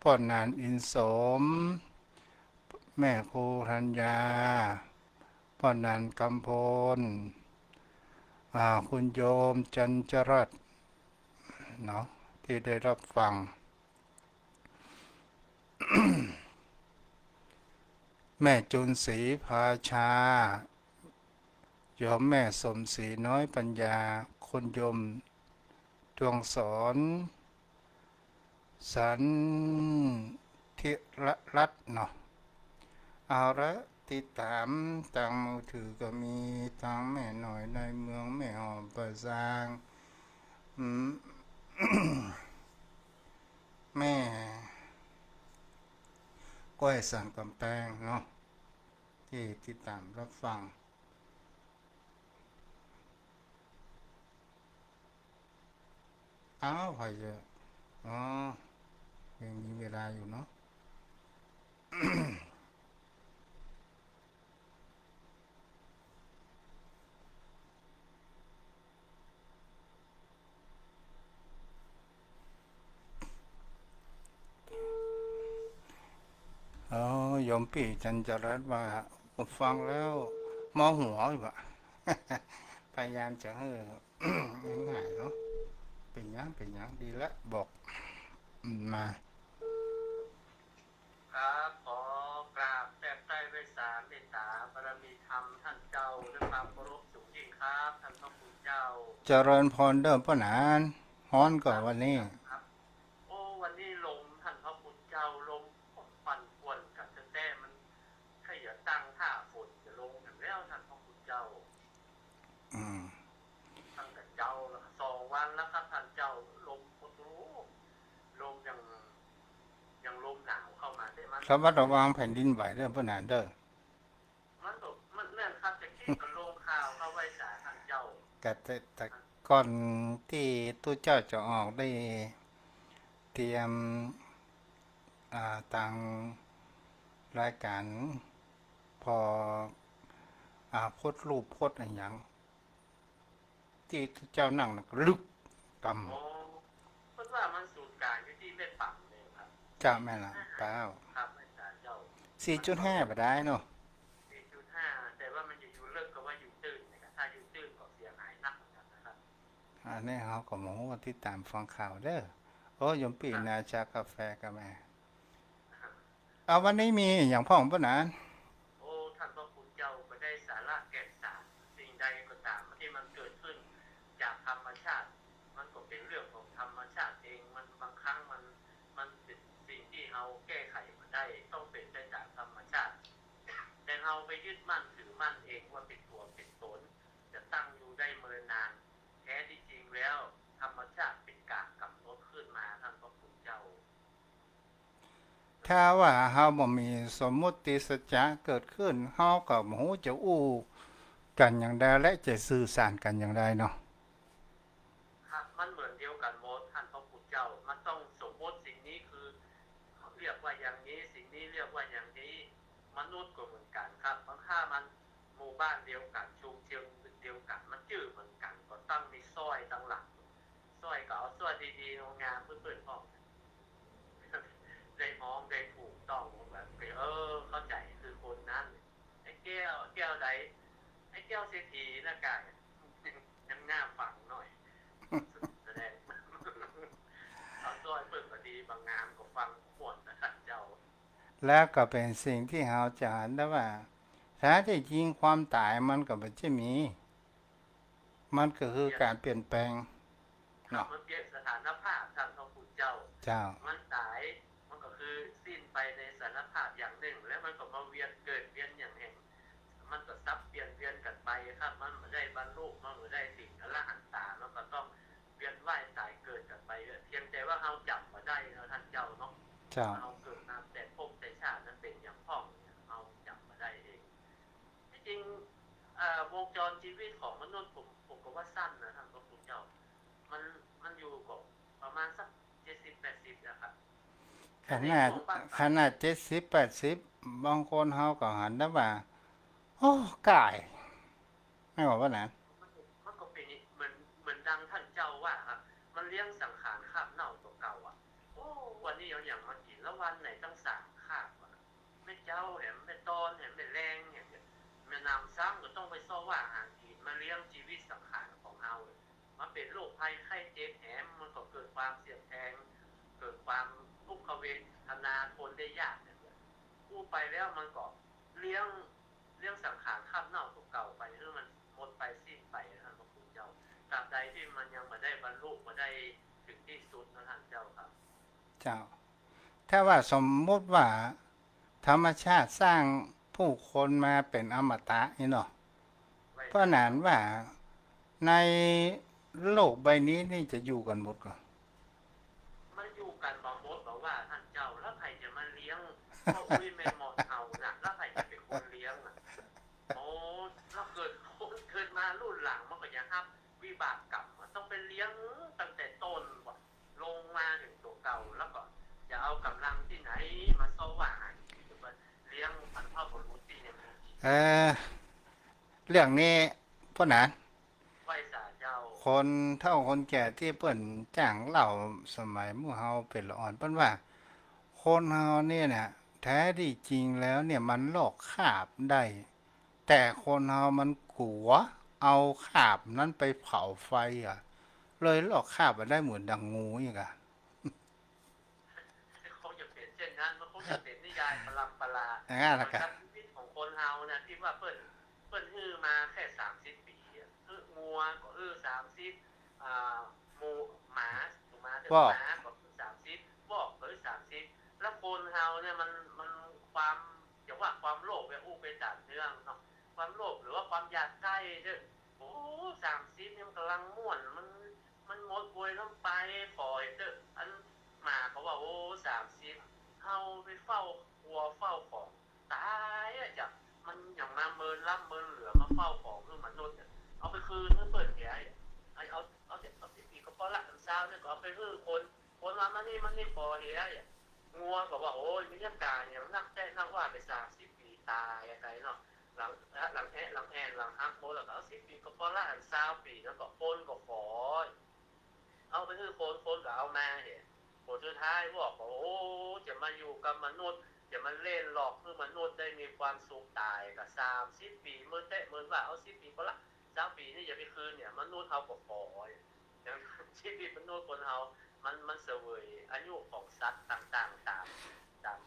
Speaker 1: พ่อนานอินสมแม่ครูธัญญาพ่อนานกำพลคุณโยมจันจรัตน์เนาะที่ได้รับฟัง แม่จุนศรีภาชาโยมแม่สมศรีน้อยปัญญาคุณโยมดวงสอนสันทิรัตน์เนาะ เอาละติดตามทางมือถือก็มีทางแม่หน่อยในเมืองแม่หอมประสางอืม แม่ก้อยสันกำแพงเนาะที่ติดตามรับฟังอ้าวใครจะอ๋อยังมีเวลาอยู่เนาะอ๋อยมปีจันจรัสว่าผมฟังแล้วมองหัวอยู่อะพยายามจะให้ง่ายๆเนาะเป็นยังดีแล้วบอกมา
Speaker 2: ครับขอกราบแทบใต้ด้วยสารเมตตาบารมีธรรมท่านเจ้าด้วยความเคารพสูงยิ่งครับท่านพระคุณเจ้า
Speaker 1: เจริญพรเดิมปะหนานฮ้อนก่อน
Speaker 2: ครับ
Speaker 1: วันนี้
Speaker 2: ครับโอ้วันนี้ลมท่านพระคุณเจ้าลมปั่นป่วนกันแต่มันขยันตั้งท่าฝนจะลงกันแล้วท่านพระคุณเจ้า
Speaker 1: อืม
Speaker 2: ตั้งแต่เจ้าแล้ว2 วันแล้วครับท่านเจ้าลมโอ้โหลมยังลมหนาวเข้ามาได้มัน
Speaker 1: ระมัดระวังแผ่นดินไหวเด้อปะหนานเด้อ
Speaker 2: มันเนื่องครับจะคิดกับลมข่าวเข้าไว้สาท่านเจ้า
Speaker 1: แต่ก่อนที่ตู้เจ้าจะออกได้เตรียมต่างรายการพอโพดรูปโพดอะไรอย่างที่ตู้เจ้านั่งน่ะก็ลึกก
Speaker 2: โอ้เพราะว่ามันสูตรกลางอยู่ที่ไม่ปักเลยครับ
Speaker 1: ำเจ้าแม่ละเปล่า
Speaker 2: ครับไม่สารเจ้ามันก็
Speaker 1: 4.5บ่ได้เนาะ
Speaker 2: 4.5แต่ว่ามันอยู่เลิกก็ว่าอยู่ตื้นนะครับถ้าอยู่ตื้นก็เสียหายนักเหมือนกันนะครับ
Speaker 1: อันนี้เขาก็หมว่าที่ตามฟังข่าวเด้อโอ้ยมปีนาชากาแฟกับแม่เอาวันนี้มีอย่างพ่องปะหนาน
Speaker 2: โอ้ท่านพระคุณเจ้าก็ได้สาระแก่นสารสิ่งใดก็ตามที่มันเกิดขึ้นจากธรรมชาติมันก็เป็นเรื่องของธรรมชาติเองมันบางครั้งมันเป็นสิ่งที่เราแก้ไขมาได้ต้องเป็นไปจากธรรมชาติแต่เราไปยึดมั่นถือมั่นเองว่าเป็นตัวเป็นตนจะตั้งอยู่ได้เมินนานแท้ที่จริงแล้วธรรมชาติเป็นกากำหนดขึ้นมาท่านพระคุณเจ้า
Speaker 1: ถ้าว่าเฮาบ่มีสมมุติสัจจะเกิดขึ้นเฮาก็บ่ฮู้จะอู้กันอย่างใดและจะสื่อสารกันอย่างใดเนาะ
Speaker 2: ครับมันเหมือนเดียวกันหมดท่านพระคุณเจ้ามันต้องสมมติสิ่งนี้คือเรียกว่าอย่างนี้สิ่งนี้เรียกว่าอย่างนี้มนุษย์ก็เหมือนกันครับบางค่ามันหมู่บ้านเดียวกันชุมเชียงเดียวกันมันชื่อเหมือนกันก็ต้องมีสร้อยตั้งหลังสร้อยก็เอาสร้อยดีๆงามๆเพื่อนๆห้องได้มองได้ถูกต้องแบบเข้าใจคือคนนั้นไอ้แก้วใดไอ้แก้วเศรษฐีนะกายยังน่าฟังหน่อยแสดงเอาสร้อยเปิดก็ดีบางงามก็ฟังขวดนะครับเจ้า
Speaker 1: แล้วก็เป็นสิ่งที่เฮาจะเห็นได้ว่าแท้ที่จริงความตายมันก็บ่ใช่มีมันก็คือการเปลี่ยนแปลง
Speaker 2: ครับ
Speaker 1: เนาะ
Speaker 2: มันเปลี่ยนสถานภาพท่านพระคุณเจ้า
Speaker 1: เจ้า
Speaker 2: มันตายมันก็คือสิ้นไปในสถานภาพอย่างหนึ่งแล้วมันก็มาเวียนเกิดเวียนอย่างแห่งมันก็ซับเปลี่ยนเวียนกันไปครับมันไม่ได้บรรลุมันไม่ได้สิ่งอรหันตามันก็ต้องเวียนว่ายตายเกิดกันไปเพียงแต่ว่าเราจับมาได้แล้วท่านเจ้าเนาะ
Speaker 1: เจ้า
Speaker 2: เราเกิดมาแต่ภพแต่ชาตินั้นเป็นอย่างพ่องเราจับมาได้เองที่จริงวงจรชีวิตของมนุษย์ผมก็ว่าสั้นนะท่านพระคุณเจ้ามันมันอยู่กับประมาณสัก70-80นะครับ
Speaker 1: ข
Speaker 2: แต่ใน
Speaker 1: นาด
Speaker 2: ช่วงบ้านป
Speaker 1: ข
Speaker 2: ลาย
Speaker 1: นาด70-80บางคนเฮาก็หันได้ว่าโอ้กายไม่ว่าปานนั้น
Speaker 2: มันก็เป็นเหมือนดังท่านเจ้าว่าครับมันเลี้ยงสังขารคาบเน่าตัวเก่าอ่ะโอ้วันนี้เอาอย่างมากินแล้ววันไหนตั้ง3 คาบไม่เจ้าแหมไม่ตอนแหมไม่แรงเนี่ยแม่นำซ้ำก็ต้องไปซ้อว่าอาหารกินมาเลี้ยงชีวิตสังขารของเรามันเป็นโรคภัยไข้เจ็บแหมมันก็เกิดความเสี่ยงแทงเกิดความทุกขเวทนาทนได้ยากเนี่ยพูดไปแล้วมันก็เลี้ยงสังขารข้ามเน่าตัวเก่าไปเพื่อมันหมดไปสิ้นไปนะท่านพระคุณเจ้าตราบใดที่มันยังไม่ได้บรรลุไม่ได้ถึงที่สุดนะท่านเจ้าครับ
Speaker 1: เจ้าถ้าว่าสมมุติว่าธรรมชาติสร้าง ผู้คนมาเป็นอมตะนี่เนาะ
Speaker 2: ไว้
Speaker 1: เพราะนั้นว่าในโลกใบนี้นี่จะอยู่กันหมดก่อน
Speaker 2: มันอยู่กันบางมดบอกว่าท่านเจ้าแล้วใครจะมาเลี้ยงพ่ออุ้ยแม่หมดเฮาน่ะแล้วใครจะเป็นคนเลี้ยงน่ะโอ้แล้วเกิดมารุ่นหลังมันก็ยังครับวิบากกรรมมันต้องไปเลี้ยงตั้งแต่ต้นว่ะลงมาถึงตัวเก่าแล้วก็จะเอากำลังที่ไหนมาสว่างเลี้ยงพันธุ์พ่อบุรุษที่ยังมี
Speaker 1: เออเรื่องนี้เพราะนั้น
Speaker 2: ไหวสาเจ้า
Speaker 1: คนเฒ่าคนแก่ที่เปิ้นจ้างเล่าสมัยหมู่เฮาเป็นละอ่อนเปิ้นว่าคนเฮาเนี่ยน่ะแท้ที่จริงแล้วเนี่ยมันลอกคราบได้ แต่คนเฮามันกลัวเอาคราบนั้นไปเผาไฟอ่ะเลยลอกคราบมาได้เหมือนดังงูอีกอ่ะ
Speaker 2: เขาจะเป็นเช่นนั้นมันคงจะเป็นนิยายปรำปรา
Speaker 1: อย่างนั้น
Speaker 2: เหมือน
Speaker 1: ล่ะกะ
Speaker 2: กับชีวิตของคนเฮานะที่ว่าเปิ้นฮื้อมาแค่30 ปีฮื้องัวก็ฮื้อ30หมูหมาถูกมาเถอะ
Speaker 1: บอก
Speaker 2: หมาก็ฮื้อ30บอกก็ฮื้อ30แล้วคนเฮาเนี่ยมันความอย่างว่าความโลภเนี่ยอู้ไปตามเรื่องเนาะความโลภหรือว่าความอยากได้เด้อโอ้30เนี่ยมันกำลังม่วนมันหมดบวยลงไปปล่อยเด้ออันหมาเขาว่าโอ้30เฮาไปเฝ้าวัวเฝ้าของตายอะจ้ะมันอย่างมาเมินล่ำเมินเหลือมาเฝ้าของคือมนุษย์เนี่ยเอาไปคืนให้เปิดแผลเอาสิปีก็พอละอันเช้าเนี่ยก็เอาไปฮื้อคนมามันนี่พอเหี้ยงัวก็ว่าโอ้ยมีอาการอย่างนักแท้นักว่าไป30 ปีตายอะไรเนาะหลังแอะหลังแอนหลังฮักโมแล้วก็เอา10 ปีก็พอละอัน20 ปีแล้วก็คนก็ขอเอาไปฮื้อคนก็เอามาเห็นผลสุดท้ายบอกว่าโอ้จะมาอยู่กับมนุษย์จะมาเล่นหลอกคือมนุษย์ได้มีความสุขตายกับ30 ปีเมื่อเตะเมื่อว่าเอา10 ปีก็ละ20 ปีนี่อย่าไปคืนเนี่ยมนุษย์เขาก็ขออย่างชีวิตมนุษย์คนเฮามันเสวยอายุของสัตว์ต่างๆตาม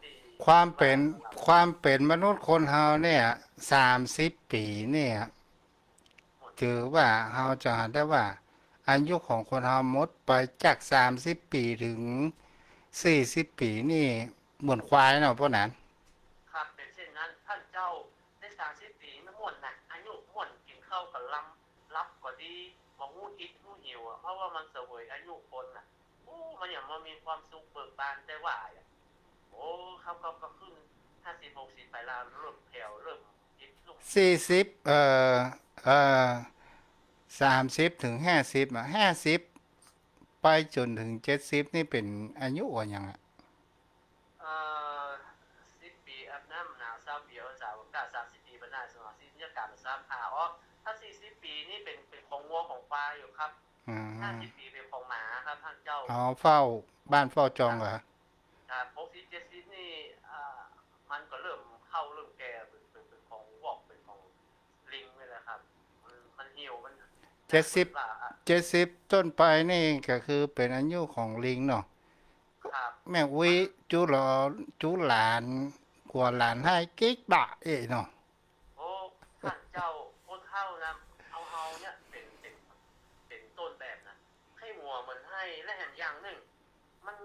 Speaker 2: ที่
Speaker 1: ความ
Speaker 2: ว่า
Speaker 1: เป็นความเป็นมนุษย์คนเฮาเนี่ย30 ปีเนี่ย
Speaker 2: หมด
Speaker 1: ถือว่าเฮาจะหาได้ว่าอายุของคนเฮาหมดไปจาก30 ปีถึง40 ปีนี่เหมือนควายเนาะพวกนั้น
Speaker 2: ครับเป็นเช่นนั้นท่านเจ้าได้30 ปีน้ำม่วนน่ะอายุม่วนกินข้าวกับลำรับก็ดีบ่ฮู้อิดฮู้หิวเพราะว่ามันเสวยอายุคนน่ะโอ้มันอย่างมันมีความสุขเบิกบานแต่ว่าโอ้เขาก็ขึ้น50-60ไปแล้วเริ่มแผ่วเริ่มยิดลุก
Speaker 1: 40เอ่อ30ถึง50อ่ะ50ไปจนถึง70นี่เป็นอายุว่าหยังอ่ะ
Speaker 2: เอ่อ10 ปีอาบน้ำหนาว20 ปีเอาสาวกล้า30 ปีบรรณาสมาธินิยการ3อ๋อถ้า40 ปีนี่เป็นของวัวของควายอยู่ครับ
Speaker 1: อืม
Speaker 2: 50 ปีเป็นของหมาครับท่านเจ้า
Speaker 1: เอาเฝ้าบ้านเฝ้าจองเหรอ
Speaker 2: ครับ60 70นี่มันก็เริ่มเข้าเริ่มแก่เป็นของวอกเป็นของลิงนี่แหละครับมันเหี่ยวมันนะเปิ
Speaker 1: 70
Speaker 2: ดว่า
Speaker 1: 70ต้นไปนี่ก็คือเป็นอายุของลิงเนาะ
Speaker 2: ครับ
Speaker 1: แม่วิ
Speaker 2: มัน
Speaker 1: จุหลอจุหลานกว่าหลานให้กิ๊กบะเอ้เนาะ
Speaker 2: โอ้ท่านเจ้าคนเฮานะเอาเฮาเนี่ยเป็นต้นแบบนะให้หัวมันให้และแห่งอย่างหนึ่ง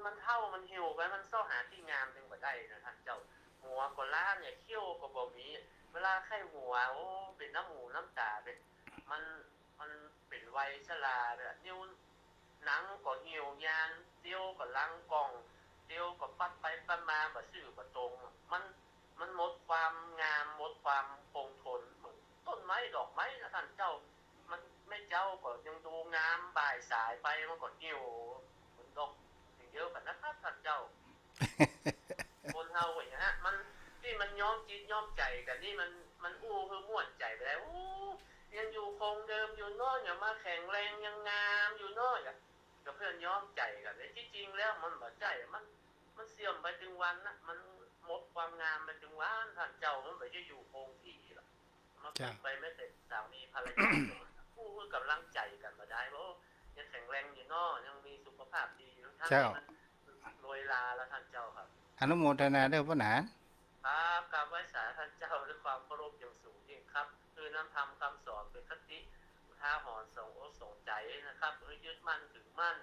Speaker 2: มันเท่ามันหิวไปมันเส้าหาที่งามจึงบ่ได้นะท่านเจ้าหัวก็ล้านเนี่ยเขี้ยวก็บ่มีเวลาไข้หัวโอ้เป็นน้ำหูน้ำตาเป็นมันมันเป็นวัยชราเนี่ยนิ้วหนังก็เหี่ยวยานเตี้ยวก็ลังกองเตี้ยวก็ปัดไปปัดมาบ่ซื่อบ่ตรงมันหมดความงามหมดความคงทนเหมือนต้นไม้ดอกไม้นะท่านเจ้ามันไม่เจ้าก็ยังดูงามบ่ายสายไปมันก็เหี่ยวเหมือนดอกอย่างเยอะกันนะครับท่านเจ้าคนเฮาอย่างนี้ฮะมันที่มันย้อมจิตย้อมใจกันนี่มันอู้คือม่วนใจไปแล้วยังอยู่คงเดิมอยู่น้อยอย่ามาแข็งแรงยังงามอยู่น้อยกับเพื่อนย้อมใจกันแต่ที่จริงแล้วมันบ่ใจมันเสื่อมไปถึงวันนะมันหมดความงามไปถึงวันท่านเจ้ามันไม่ใช่อยู่คงที่หรอกมันเป็นไปไม่เป็นสามีภรรยาคู่กำลังใจกันมาได้เพราะยังแข็งแรงอยู่น้อยังมีสุขภาพดีทั้ง
Speaker 1: เจ้า
Speaker 2: ที่มันโรยลาแล้วท่านเจ้าครับ
Speaker 1: อนุโมทนาเด้อพ่อหนาน
Speaker 2: ครับกราบไหว้สาท่านเจ้าด้วยความเคารพอย่างสูงยิ่งครับคือน้ำธรรมคำสอนเป็นคติท้าหอนส่งอกส่งใจนะครับยึดมั่นถึงมั่น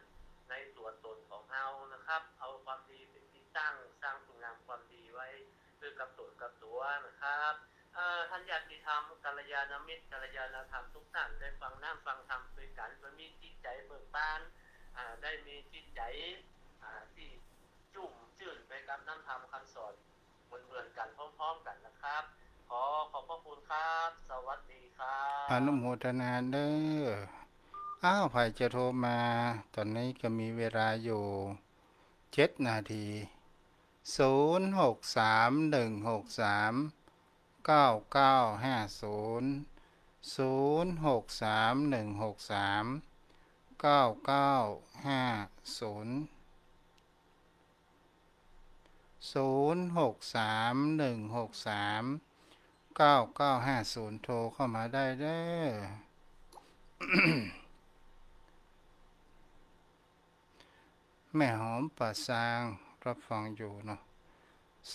Speaker 2: ในตัวตนของเฮานะครับเอาความดีเป็นที่ตั้งสร้างคุณงามความดีไว้โด คือกับตนกับตัวนะครับท่านญาติธรรมกัลยาณมิตรกัลยาณธรรมทุกท่านได้ฟังน้ำฟังธรรมด้วยกันโดยมีจิตใจเบิกบานได้มีจิตใจที่จุ่มจื่นไปกับน้ำธรรมคำสอนเหมือนกันพร้อมๆกันนะครับขอบพระคุณครับสวัสดีครั
Speaker 1: อนุ
Speaker 2: บ
Speaker 1: โมทนาเด้อใครจะโทรมาตอนนี้ก็มีเวลาอยู่7 นาที0631639950 0631639950โทรเข้ามาได้เด้อ แม่หอมป่าซางรับฟังอยู่เนาะ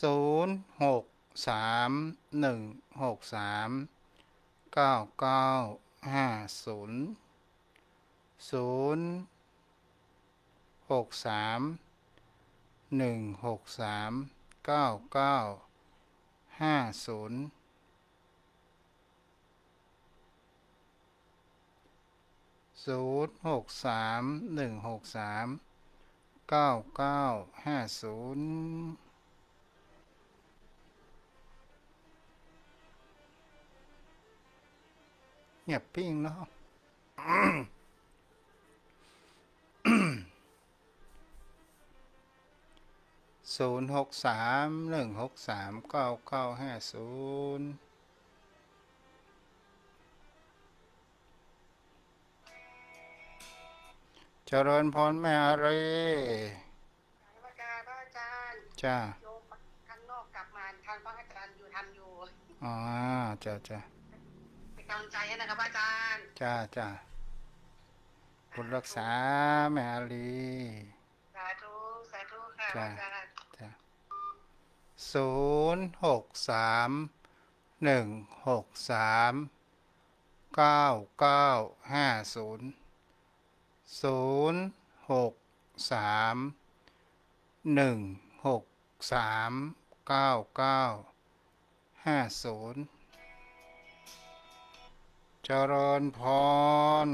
Speaker 1: 0631639950เงียบปิ้งเนาะ0631639950เจริญพรแม่อะไร
Speaker 3: พระอาจารย์
Speaker 1: จ้า
Speaker 3: โยมข้างนอกกลับมาทางพระอาจารย์อยู่ทำอยู่
Speaker 1: จ้า
Speaker 3: เป็นกำลังใจให้นะครับอาจารย์
Speaker 1: จ้าคุณรักษาแม่อาลี
Speaker 3: สาธุค่ะอาจารย์
Speaker 1: จ้า0631639950 0631639950เจริญพร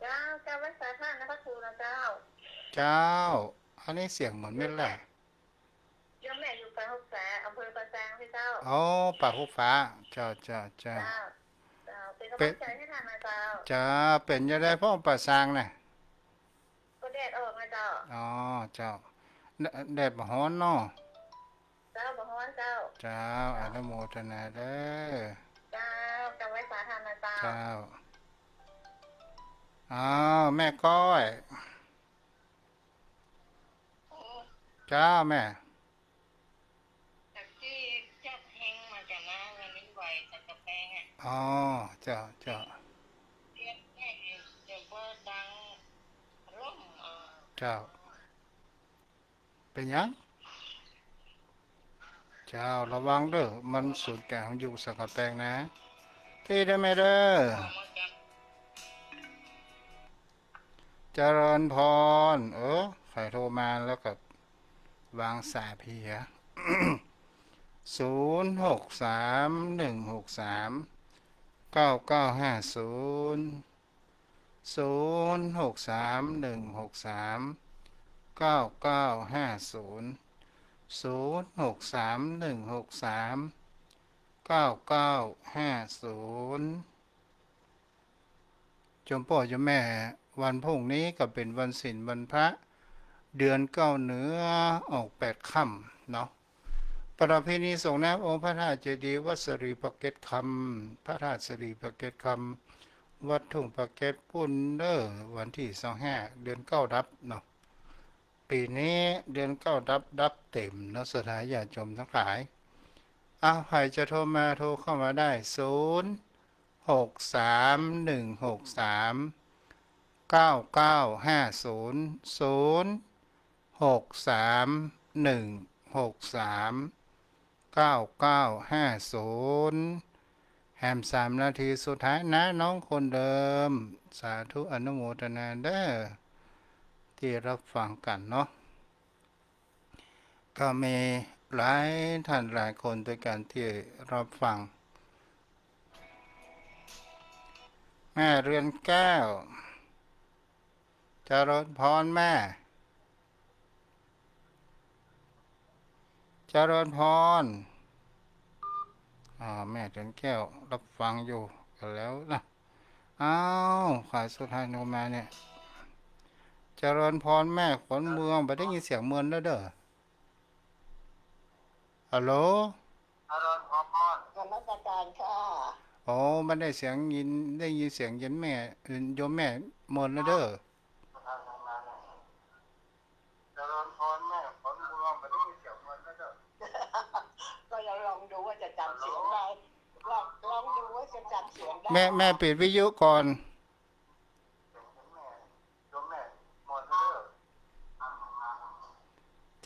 Speaker 3: เจ้าวัดสายพานนะพระครูนะเจ้
Speaker 1: าอันนี้เสียงเหมือนไม่แหละ
Speaker 3: โยมแม่อยู่ปากหกแสอำเภอปราแซงพี่เจ้า
Speaker 1: ปากหุฟ้าจ้า
Speaker 3: เป็นกำลังใจให้ทางนะเจ้า
Speaker 1: เป็นจะได้พ่อป่าซางน่ะ
Speaker 3: ก็แดดออกนะเจ้า
Speaker 1: เจ้าแดดบ่ฮ้อนเนาะ
Speaker 3: เจ้าบ่ฮ้อนเจ้า
Speaker 1: อนุโมทนาเด้อ
Speaker 3: จำไว้สาธารนะเจ้า
Speaker 1: แม่ก้อยแม่
Speaker 3: จากที่จัดแหงมาจากนะวันนี้ไหวจากกระแพง
Speaker 1: เจ้า
Speaker 3: เรียกแม่เดี๋ยวว่าดังร่ม
Speaker 1: เจ้าเป็นยังเจ้าระวังเด้อมันสูญแก่ของอยู่สักกระแพงนะที่ได้ไหมเด้อเจริญพรใครโทรมาแล้วก็วางสายเพีย0631639950 0631639950 0631639950จมพ่อจมแม่วันพรุ่งนี้ก็เป็นวันศีลวันพระเดือน9เหนือออก8ค่ำเนาะประเพณีส่งน้ำองค์พระธาตุเจดีย์วัดสรีปะเก็ตคำพระธาตุสรีปะเก็ตคำวัดทุ่งปะเก็ตปุ่นเด้อวันที่25เดือน9ดับเนาะปีนี้เดือน9ดับเต็มเนาะสถานญาติโยมทั้งหลายใครจะโทรมาโทรเข้ามาได้0631639950แฮม3 นาทีสุดท้ายนะน้องคนเดิมสาธุอนุโมทนาเด้อที่รับฟังกันเนาะก็มี หลายท่านหลายคนด้วยกันที่รับฟังแม่เรือนแก้วเจริญพรแม่เจริญพรแม่เรือนแก้วรับฟังอยู่กันแล้วนะอ้าวขายสุดท้ายโนมาเนี่ยเจริญพรแม่ขนเมืองไปได้ยินเสียงเมืองแล้วเด้อฮัลโหล
Speaker 2: อารอนพร
Speaker 3: นมัสการค่ะ
Speaker 1: อ๋อมันได้เสียงยินได้ยินเสียงยินแม่โยมแม่เมินแล้วเด้อ
Speaker 2: เจริญพรแม่ขนเมืองไปได้ยินเสียงเมืองแล้วเด้อ
Speaker 3: ก็ลองดูว่าจะจำเสียงได้ลองดูว่าจะจำเสียงได้
Speaker 1: แม่ปิดวิทยุก่อน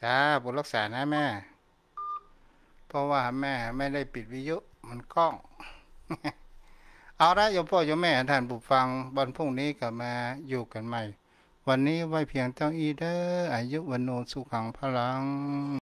Speaker 1: จ้าบุญรักษานะแม่เพราะว่าแม่ไม่ได้ปิดวิทยุมันกล้อง เอาละโยมพ่อโยมแม่ท่านผู้ฟังวันพรุ่งนี้ก็มาอยู่กันใหม่วันนี้ไว้เพียงเท่านี้เด้ออายุวันโนสุขังพลัง